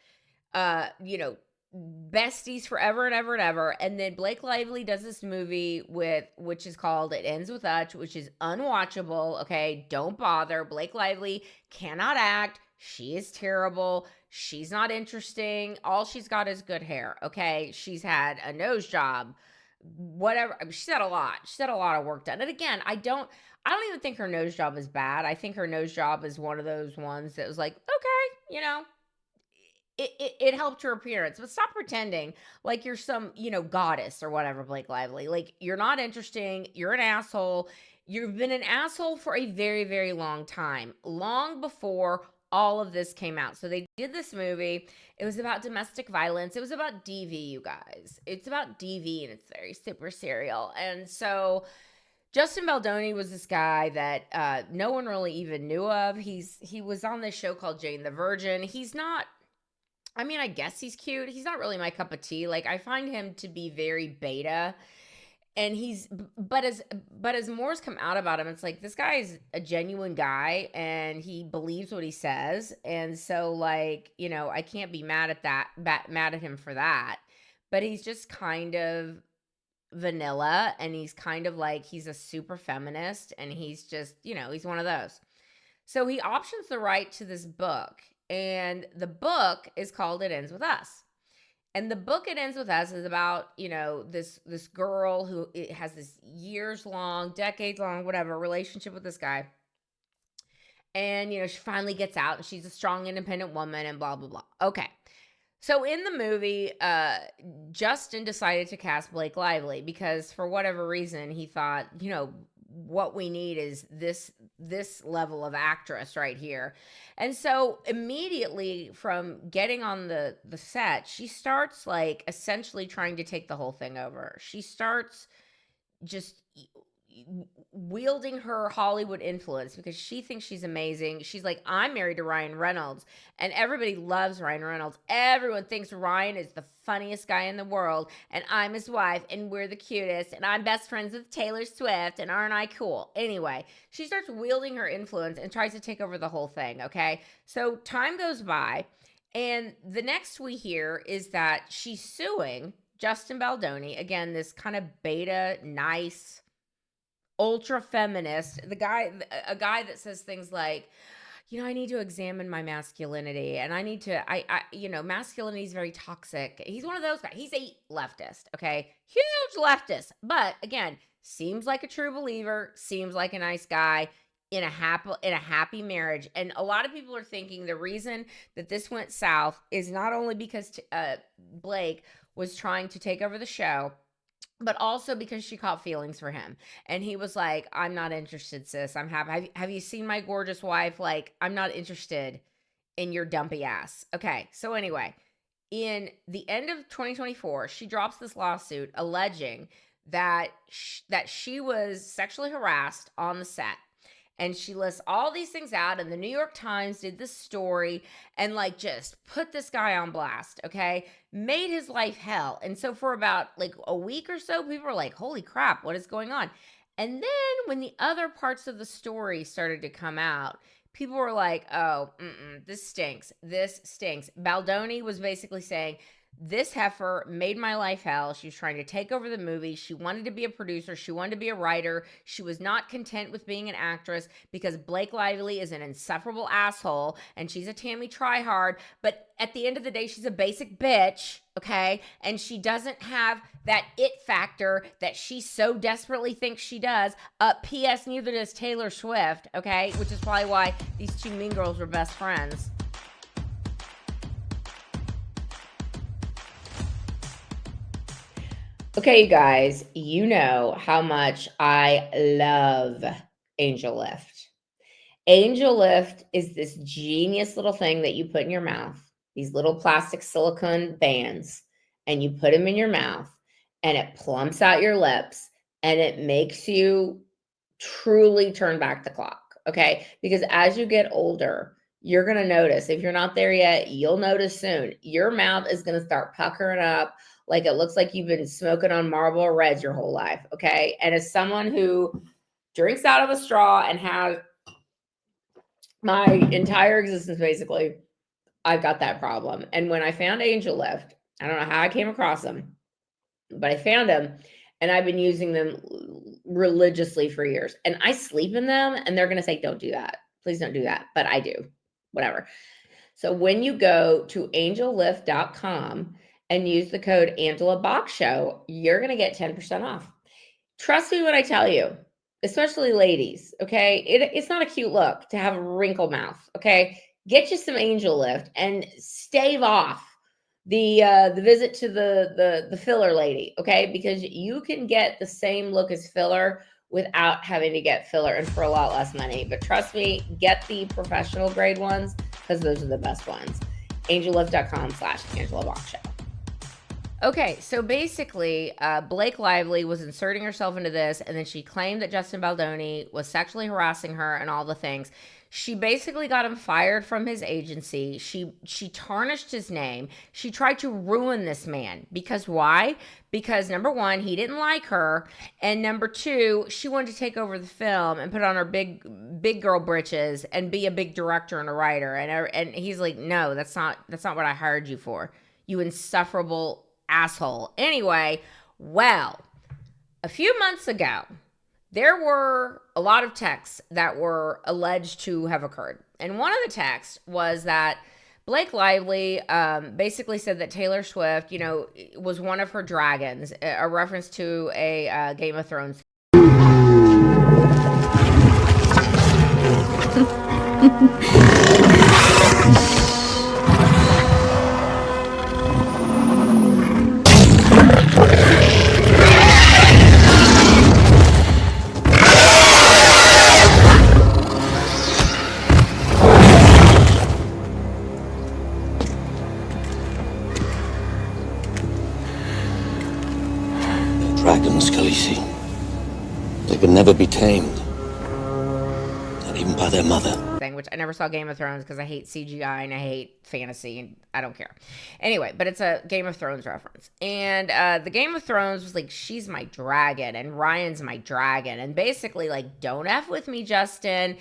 you know, besties forever and ever and ever. And then Blake Lively does this movie which is called It Ends With Us, which is unwatchable. Okay, don't bother. Blake Lively cannot act. She is terrible. She's not interesting. All she's got is good hair. Okay, she's had a nose job. Whatever. She's had a lot. She's had a lot of work done. And again, I don't even think her nose job is bad. I think her nose job is one of those ones that was like, okay, you know, it helped her appearance. But stop pretending like you're some, you know, goddess or whatever, Blake Lively. Like, you're not interesting. You're an asshole. You've been an asshole for a very, very long time. Long before all of this came out. So they did this movie. It was about domestic violence. It was about DV, you guys. It's about DV, and it's very super serial. And so Justin Baldoni was this guy that no one really even knew of. He was on this show called Jane the Virgin. He's not, I mean, I guess he's cute. He's not really my cup of tea. Like, I find him to be very beta. And but as more's come out about him, it's like, this guy is a genuine guy and he believes what he says. And so, like, you know, I can't be mad at him for that. But he's just kind of vanilla, and he's kind of like, he's a super feminist, and he's just, you know, he's one of those. So he options the right to this book, and the book is called It Ends With Us. And the book It Ends With Us is about, you know, this girl who has this years-long, decades-long, whatever, relationship with this guy. And, you know, she finally gets out, and she's a strong, independent woman, and blah, blah, blah. Okay. So in the movie, Justin decided to cast Blake Lively because for whatever reason, he thought, you know, what we need is this level of actress right here. And so immediately from getting on the set, she starts like essentially trying to take the whole thing over. She starts just wielding her Hollywood influence because she thinks she's amazing. She's like, I'm married to Ryan Reynolds, and everybody loves Ryan Reynolds. Everyone thinks Ryan is the funniest guy in the world, and I'm his wife, and we're the cutest, and I'm best friends with Taylor Swift, and aren't I cool? Anyway, she starts wielding her influence and tries to take over the whole thing, okay? So time goes by, and the next we hear is that she's suing Justin Baldoni, again, this kind of beta, nice, ultra feminist, a guy that says things like, you know, I need to examine my masculinity, and I need to, you know, masculinity is very toxic. He's one of those guys. He's a leftist, okay? Huge leftist. But again, seems like a true believer, seems like a nice guy in a happy marriage. And a lot of people are thinking the reason that this went south is not only because Blake was trying to take over the show, but also because she caught feelings for him. And he was like, I'm not interested, sis. I'm happy. Have you seen my gorgeous wife? Like, I'm not interested in your dumpy ass. Okay. So anyway, in the end of 2024, she drops this lawsuit alleging that she was sexually harassed on the set. And she lists all these things out, and the New York Times did this story and like just put this guy on blast, okay? Made his life hell. And so for about like a week or so, people were like, holy crap, what is going on? And then when the other parts of the story started to come out, people were like, oh, this stinks. This stinks. Baldoni was basically saying, this heifer made my life hell. She was trying to take over the movie. She wanted to be a producer. She wanted to be a writer. She was not content with being an actress because Blake Lively is an insufferable asshole and she's a Tammy Tryhard. But at the end of the day, she's a basic bitch, okay? And she doesn't have that it factor that she so desperately thinks she does. P.S. Neither does Taylor Swift, okay? Which is probably why these two mean girls were best friends. Okay, you guys, you know how much I love Angel Lift. Angel Lift is this genius little thing that you put in your mouth, these little plastic silicone bands, and you put them in your mouth, and it plumps out your lips, and it makes you truly turn back the clock, okay? Because as you get older, you're going to notice, if you're not there yet, you'll notice soon, your mouth is going to start puckering up, like it looks like you've been smoking on Marlboro Reds your whole life, okay? And as someone who drinks out of a straw and has my entire existence, basically, I've got that problem. And when I found Angel Lift, I don't know how I came across them, but I found them, and I've been using them religiously for years. And I sleep in them, and they're going to say, don't do that. Please don't do that. But I do. Whatever. So when you go to angellift.com, and use the code Angela Bach Show, you're going to get 10% off. Trust me when I tell you, especially ladies, okay? It's not a cute look to have a wrinkle mouth, okay? Get you some Angel Lift and stave off the visit to the filler lady, okay? Because you can get the same look as filler without having to get filler and for a lot less money. But trust me, get the professional grade ones because those are the best ones. angellift.com/Angela Bach Show. Okay, so basically, Blake Lively was inserting herself into this, and then she claimed that Justin Baldoni was sexually harassing her and all the things. She basically got him fired from his agency. She tarnished his name. She tried to ruin this man. Because why? Because number one, he didn't like her, and number two, she wanted to take over the film and put on her big girl britches and be a big director and a writer. And he's like, no, that's not what I hired you for. You insufferable asshole. Anyway, well, a few months ago, there were a lot of texts that were alleged to have occurred. And one of the texts was that Blake Lively basically said that Taylor Swift, was one of her dragons, a reference to a Game of Thrones. Dragons, Khaleesi. They could never be tamed. Not even by their mother. Which I never saw Game of Thrones because I hate CGI and I hate fantasy and I don't care. Anyway, but it's a Game of Thrones reference. And the Game of Thrones was like, she's my dragon and Ryan's my dragon. And basically like, don't F with me, Justin.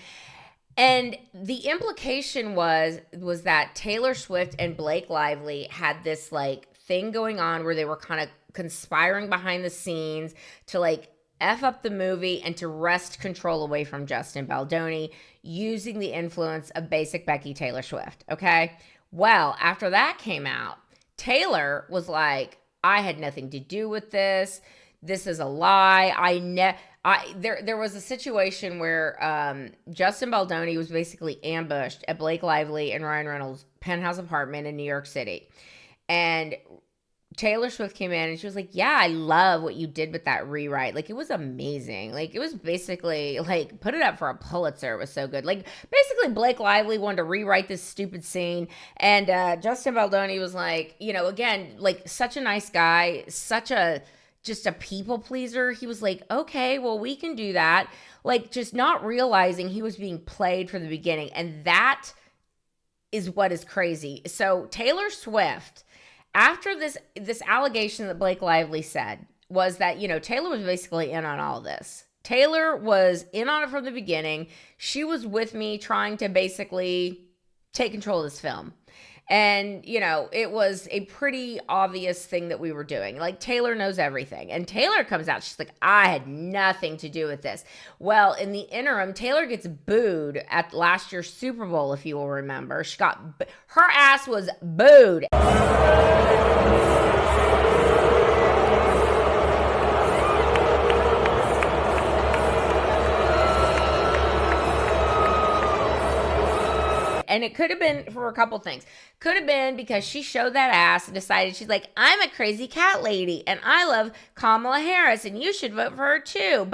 And the implication was that Taylor Swift and Blake Lively had this like thing going on where they were kind of conspiring behind the scenes to like F up the movie and to wrest control away from Justin Baldoni using the influence of basic Becky Taylor Swift, okay? Well, after that came out, Taylor was like, I had nothing to do with this. This is a lie. There was a situation where Justin Baldoni was basically ambushed at Blake Lively and Ryan Reynolds' penthouse apartment in New York City. And Taylor Swift came in and she was like, yeah, I love what you did with that rewrite. Like, it was amazing. Like, it was basically, like, put it up for a Pulitzer. It was so good. Like, basically, Blake Lively wanted to rewrite this stupid scene. And Justin Baldoni was like, again, like, such a nice guy, such a just a people pleaser. He was like, okay, well, we can do that. Like, just not realizing he was being played from the beginning. And that is what is crazy. So Taylor Swift, after this allegation that Blake Lively said was that, you know, Taylor was basically in on all of this. Taylor was in on it from the beginning. She was with me trying to basically take control of this film. And, you know, it was a pretty obvious thing that we were doing. Like, Taylor knows everything. And Taylor comes out. She's like, I had nothing to do with this. Well, in the interim, Taylor gets booed at last year's Super Bowl, if you will remember. Her ass was booed. And it could have been for a couple things. Could have been because she showed that ass and decided, she's like, I'm a crazy cat lady and I love Kamala Harris and you should vote for her too.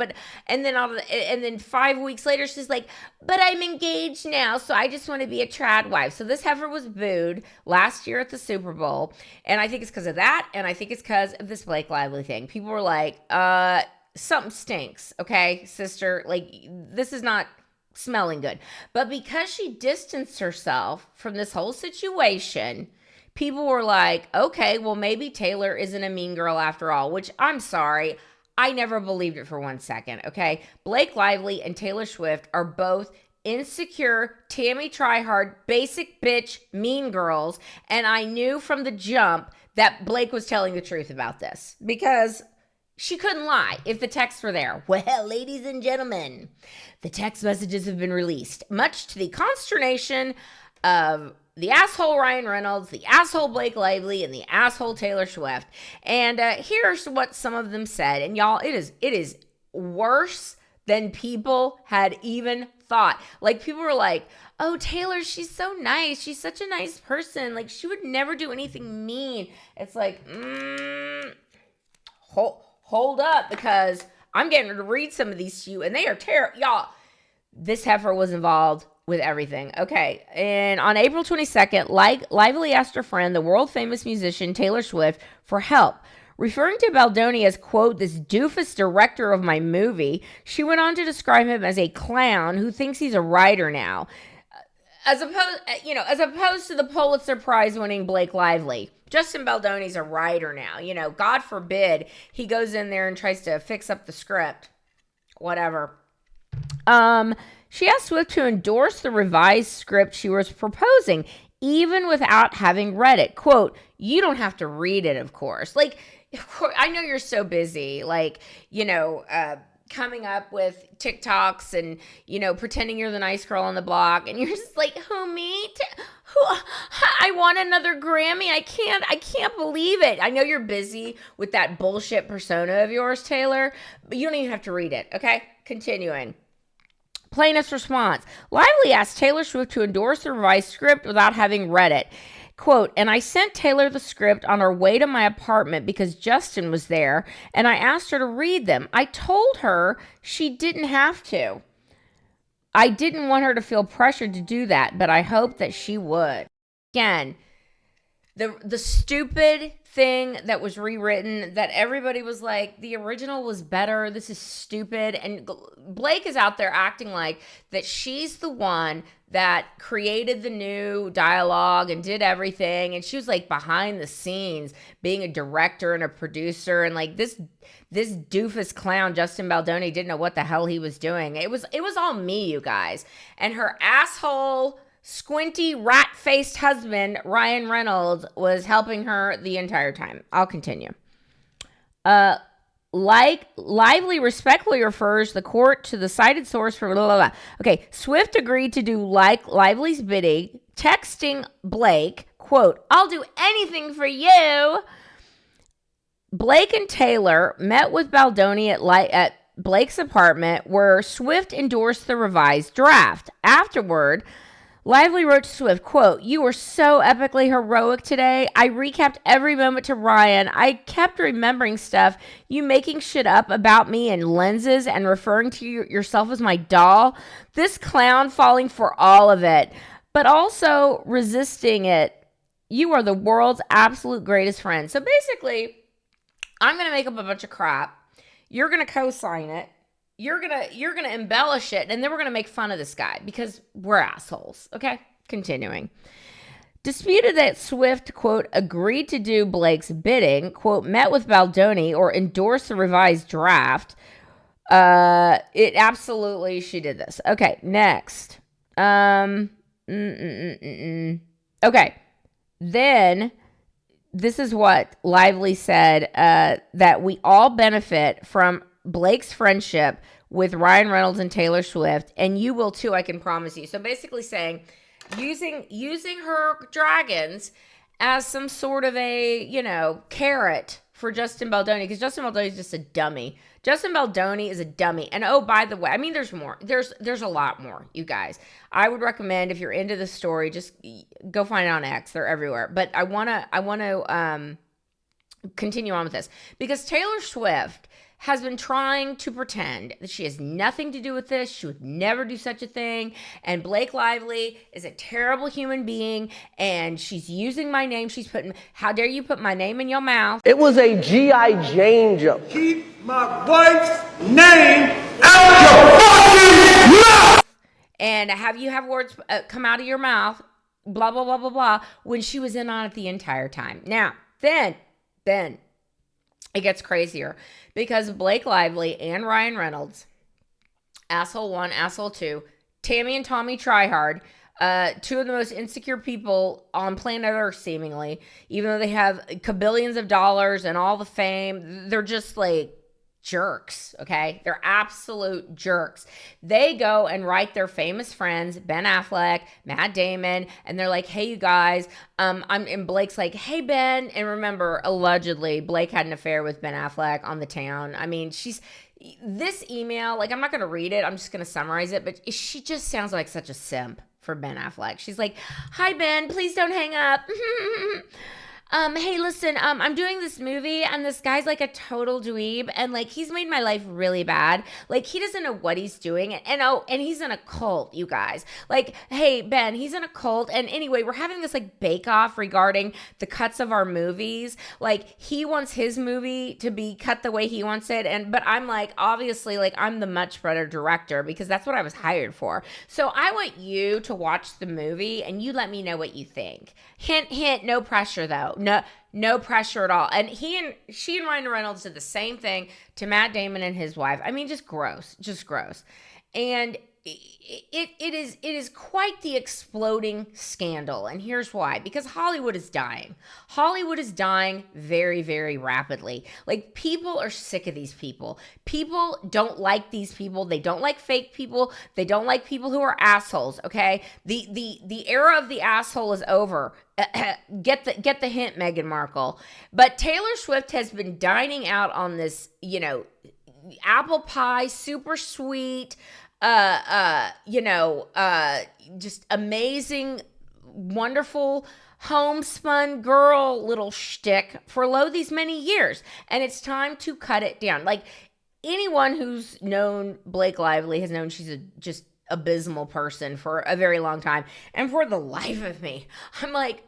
And then 5 weeks later, she's like, but I'm engaged now, so I just want to be a trad wife. So this heifer was booed last year at the Super Bowl. And I think it's because of that. And I think it's because of this Blake Lively thing. People were like, something stinks. Okay, sister, like, this is not smelling good. But because she distanced herself from this whole situation, people were like, okay, well, maybe Taylor isn't a mean girl after all, which I'm sorry, I never believed it for 1 second, okay? Blake Lively and Taylor Swift are both insecure, Tammy Tryhard, basic bitch, mean girls, and I knew from the jump that Blake was telling the truth about this because she couldn't lie if the texts were there. Well, ladies and gentlemen, the text messages have been released, much to the consternation of the asshole Ryan Reynolds, the asshole Blake Lively, and the asshole Taylor Swift. And here's what some of them said. And y'all, it is worse than people had even thought. Like, people were like, oh, Taylor, she's so nice. She's such a nice person. Like, she would never do anything mean. It's like, hold up, because I'm getting to read some of these to you, and they are terrible. Y'all, this heifer was involved with everything. Okay, and on April 22nd, Lively asked her friend, the world-famous musician Taylor Swift, for help. Referring to Baldoni as, quote, this doofus director of my movie, she went on to describe him as a clown who thinks he's a writer now, as opposed to the Pulitzer Prize-winning Blake Lively. Justin Baldoni's a writer now. You know, God forbid he goes in there and tries to fix up the script. Whatever. She asked Swift to endorse the revised script she was proposing, even without having read it. Quote, you don't have to read it, of course. Like, of course, I know you're so busy, like, you know, coming up with TikToks and, you know, pretending you're the nice girl on the block, and you're just like, who, me? I want another Grammy. I can't believe it. I know you're busy with that bullshit persona of yours, Taylor, but you don't even have to read it, okay? Continuing. Plaintiff's response. Lively asked Taylor Swift to endorse the revised script without having read it. Quote, and I sent Taylor the script on our way to my apartment because Justin was there, and I asked her to read them. I told her she didn't have to. I didn't want her to feel pressured to do that, but I hoped that she would. Again, the stupid thing that was rewritten, that everybody was like, the original was better, this is stupid, and Blake is out there acting like that she's the one that created the new dialogue and did everything, and she was like behind the scenes being a director and a producer, and like this doofus clown Justin Baldoni didn't know what the hell he was doing. It was all me, you guys. And her asshole squinty rat-faced husband Ryan Reynolds was helping her the entire time. I'll continue. Lively respectfully refers the court to the cited source for blah, blah, blah. Okay, Swift agreed to do Lively's bidding, texting Blake, quote, I'll do anything for you. Blake and Taylor met with Baldoni at Blake's apartment, where Swift endorsed the revised draft. Afterward, Lively wrote to Swift, quote, you were so epically heroic today. I recapped every moment to Ryan. I kept remembering stuff, you making shit up about me in lenses and referring to yourself as my doll. This clown falling for all of it, but also resisting it. You are the world's absolute greatest friend. So basically, I'm going to make up a bunch of crap. You're going to co-sign it. You're going to embellish it. And then we're going to make fun of this guy because we're assholes. Okay. Continuing. Disputed that Swift, quote, agreed to do Blake's bidding, quote, met with Baldoni or endorsed the revised draft. It absolutely, she did this. Okay, next. Okay, then this is what Lively said, that we all benefit from Blake's friendship with Ryan Reynolds and Taylor Swift, and you will too, I can promise you. So basically saying, using her dragons as some sort of a, carrot for Justin Baldoni, because Justin Baldoni is just a dummy. Justin Baldoni is a dummy. And oh, by the way, I mean, there's more. There's a lot more, you guys. I would recommend, if you're into this story, just go find it on X. They're everywhere. But I want to continue on with this, because Taylor Swift has been trying to pretend that she has nothing to do with this. She would never do such a thing. And Blake Lively is a terrible human being, and she's using my name. She's putting, how dare you put my name in your mouth? It was a G.I. Jane joke. Keep my wife's name out your fucking mouth! And have you have words come out of your mouth, blah, blah, blah, blah, blah, when she was in on it the entire time. Now, then, it gets crazier, because Blake Lively and Ryan Reynolds, asshole 1, asshole 2, Tammy and Tommy Tryhard, two of the most insecure people on planet Earth, seemingly, even though they have kabillions of dollars and all the fame, they're just like jerks, okay? They're absolute jerks. They go and write their famous friends, Ben Affleck, Matt Damon, and they're like, hey, you guys, and Blake's like, hey, Ben. And remember, allegedly, Blake had an affair with Ben Affleck on The Town. I mean, this email, like, I'm not going to read it. I'm just going to summarize it, but she just sounds like such a simp for Ben Affleck. She's like, hi, Ben, please don't hang up. Hey, listen, I'm doing this movie, and this guy's like a total dweeb, and like, he's made my life really bad. Like, he doesn't know what he's doing, and he's in a cult, you guys. Like, hey, Ben, he's in a cult, and anyway, we're having this like bake-off regarding the cuts of our movies. Like, he wants his movie to be cut the way he wants it, but I'm like, obviously, like, I'm the much better director, because that's what I was hired for. So I want you to watch the movie, and you let me know what you think. Hint, hint, no pressure, though. No pressure at all. And she and Ryan Reynolds did the same thing to Matt Damon and his wife. I mean, just gross. And it is quite the exploding scandal. And here's why. Because Hollywood is dying. Hollywood is dying very, very rapidly. Like, people are sick of these people. People don't like these people. They don't like fake people. They don't like people who are assholes, okay? The era of the asshole is over. Get the hint, Meghan Markle. But Taylor Swift has been dining out on this, apple pie, super sweet, just amazing, wonderful, homespun girl little shtick for these many years. And it's time to cut it down. Like, anyone who's known Blake Lively has known she's a just abysmal person for a very long time. And for the life of me, I'm like,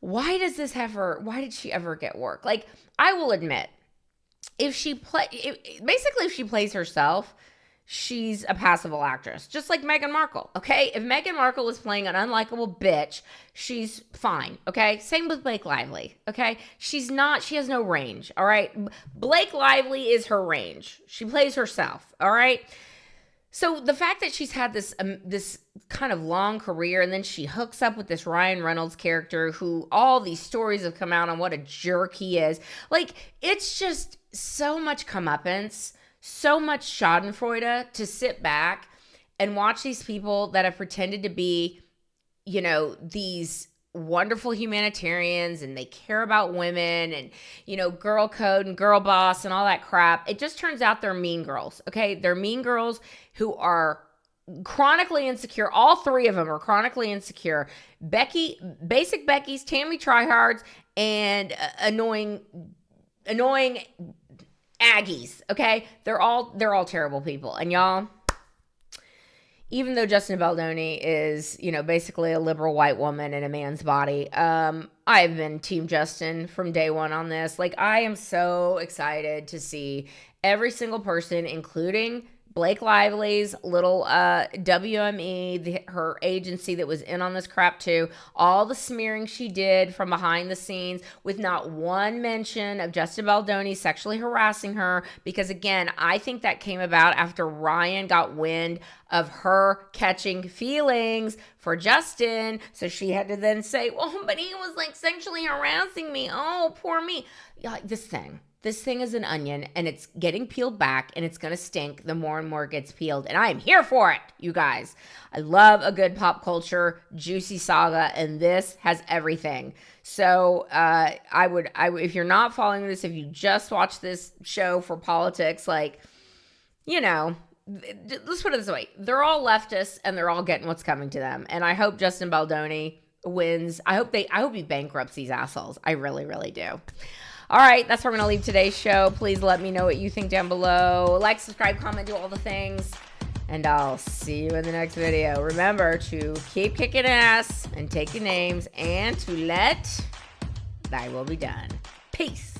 why did she ever get work? Like, I will admit, if she plays herself, she's a passable actress, just like Meghan Markle, okay? If Meghan Markle is playing an unlikable bitch, she's fine, okay? Same with Blake Lively, okay? She has no range, all right? Blake Lively is her range. She plays herself, all right? So the fact that she's had this kind of long career, and then she hooks up with this Ryan Reynolds character, who all these stories have come out on what a jerk he is. Like, it's just so much comeuppance, so much schadenfreude to sit back and watch these people that have pretended to be, these wonderful humanitarians, and they care about women, and girl code and girl boss and all that crap. It just turns out they're mean girls, okay? They're mean girls who are chronically insecure. All three of them are chronically insecure. Basic Becky's, Tammy Tryhards, and annoying Aggies, okay? They're all terrible people. And y'all, even though Justin Baldoni is, you know, basically a liberal white woman in a man's body, I've been Team Justin from day one on this. Like, I am so excited to see every single person, including Blake Lively's little WME, her agency that was in on this crap too, all the smearing she did from behind the scenes with not one mention of Justin Baldoni sexually harassing her, because again, I think that came about after Ryan got wind of her catching feelings for Justin, so she had to then say, well, but he was like sexually harassing me. Oh, poor me. Like, this thing is an onion, and it's getting peeled back, and it's going to stink the more and more it gets peeled. And I am here for it, you guys. I love a good pop culture, juicy saga, and this has everything. So I would, if you're not following this, if you just watch this show for politics, like, you know, let's put it this way. They're all leftists, and they're all getting what's coming to them. And I hope Justin Baldoni wins. I hope he bankrupts these assholes. I really, really do. All right, that's where I'm going to leave today's show. Please let me know what you think down below. Like, subscribe, comment, do all the things. And I'll see you in the next video. Remember to keep kicking ass and taking names, and to let thy will be done. Peace.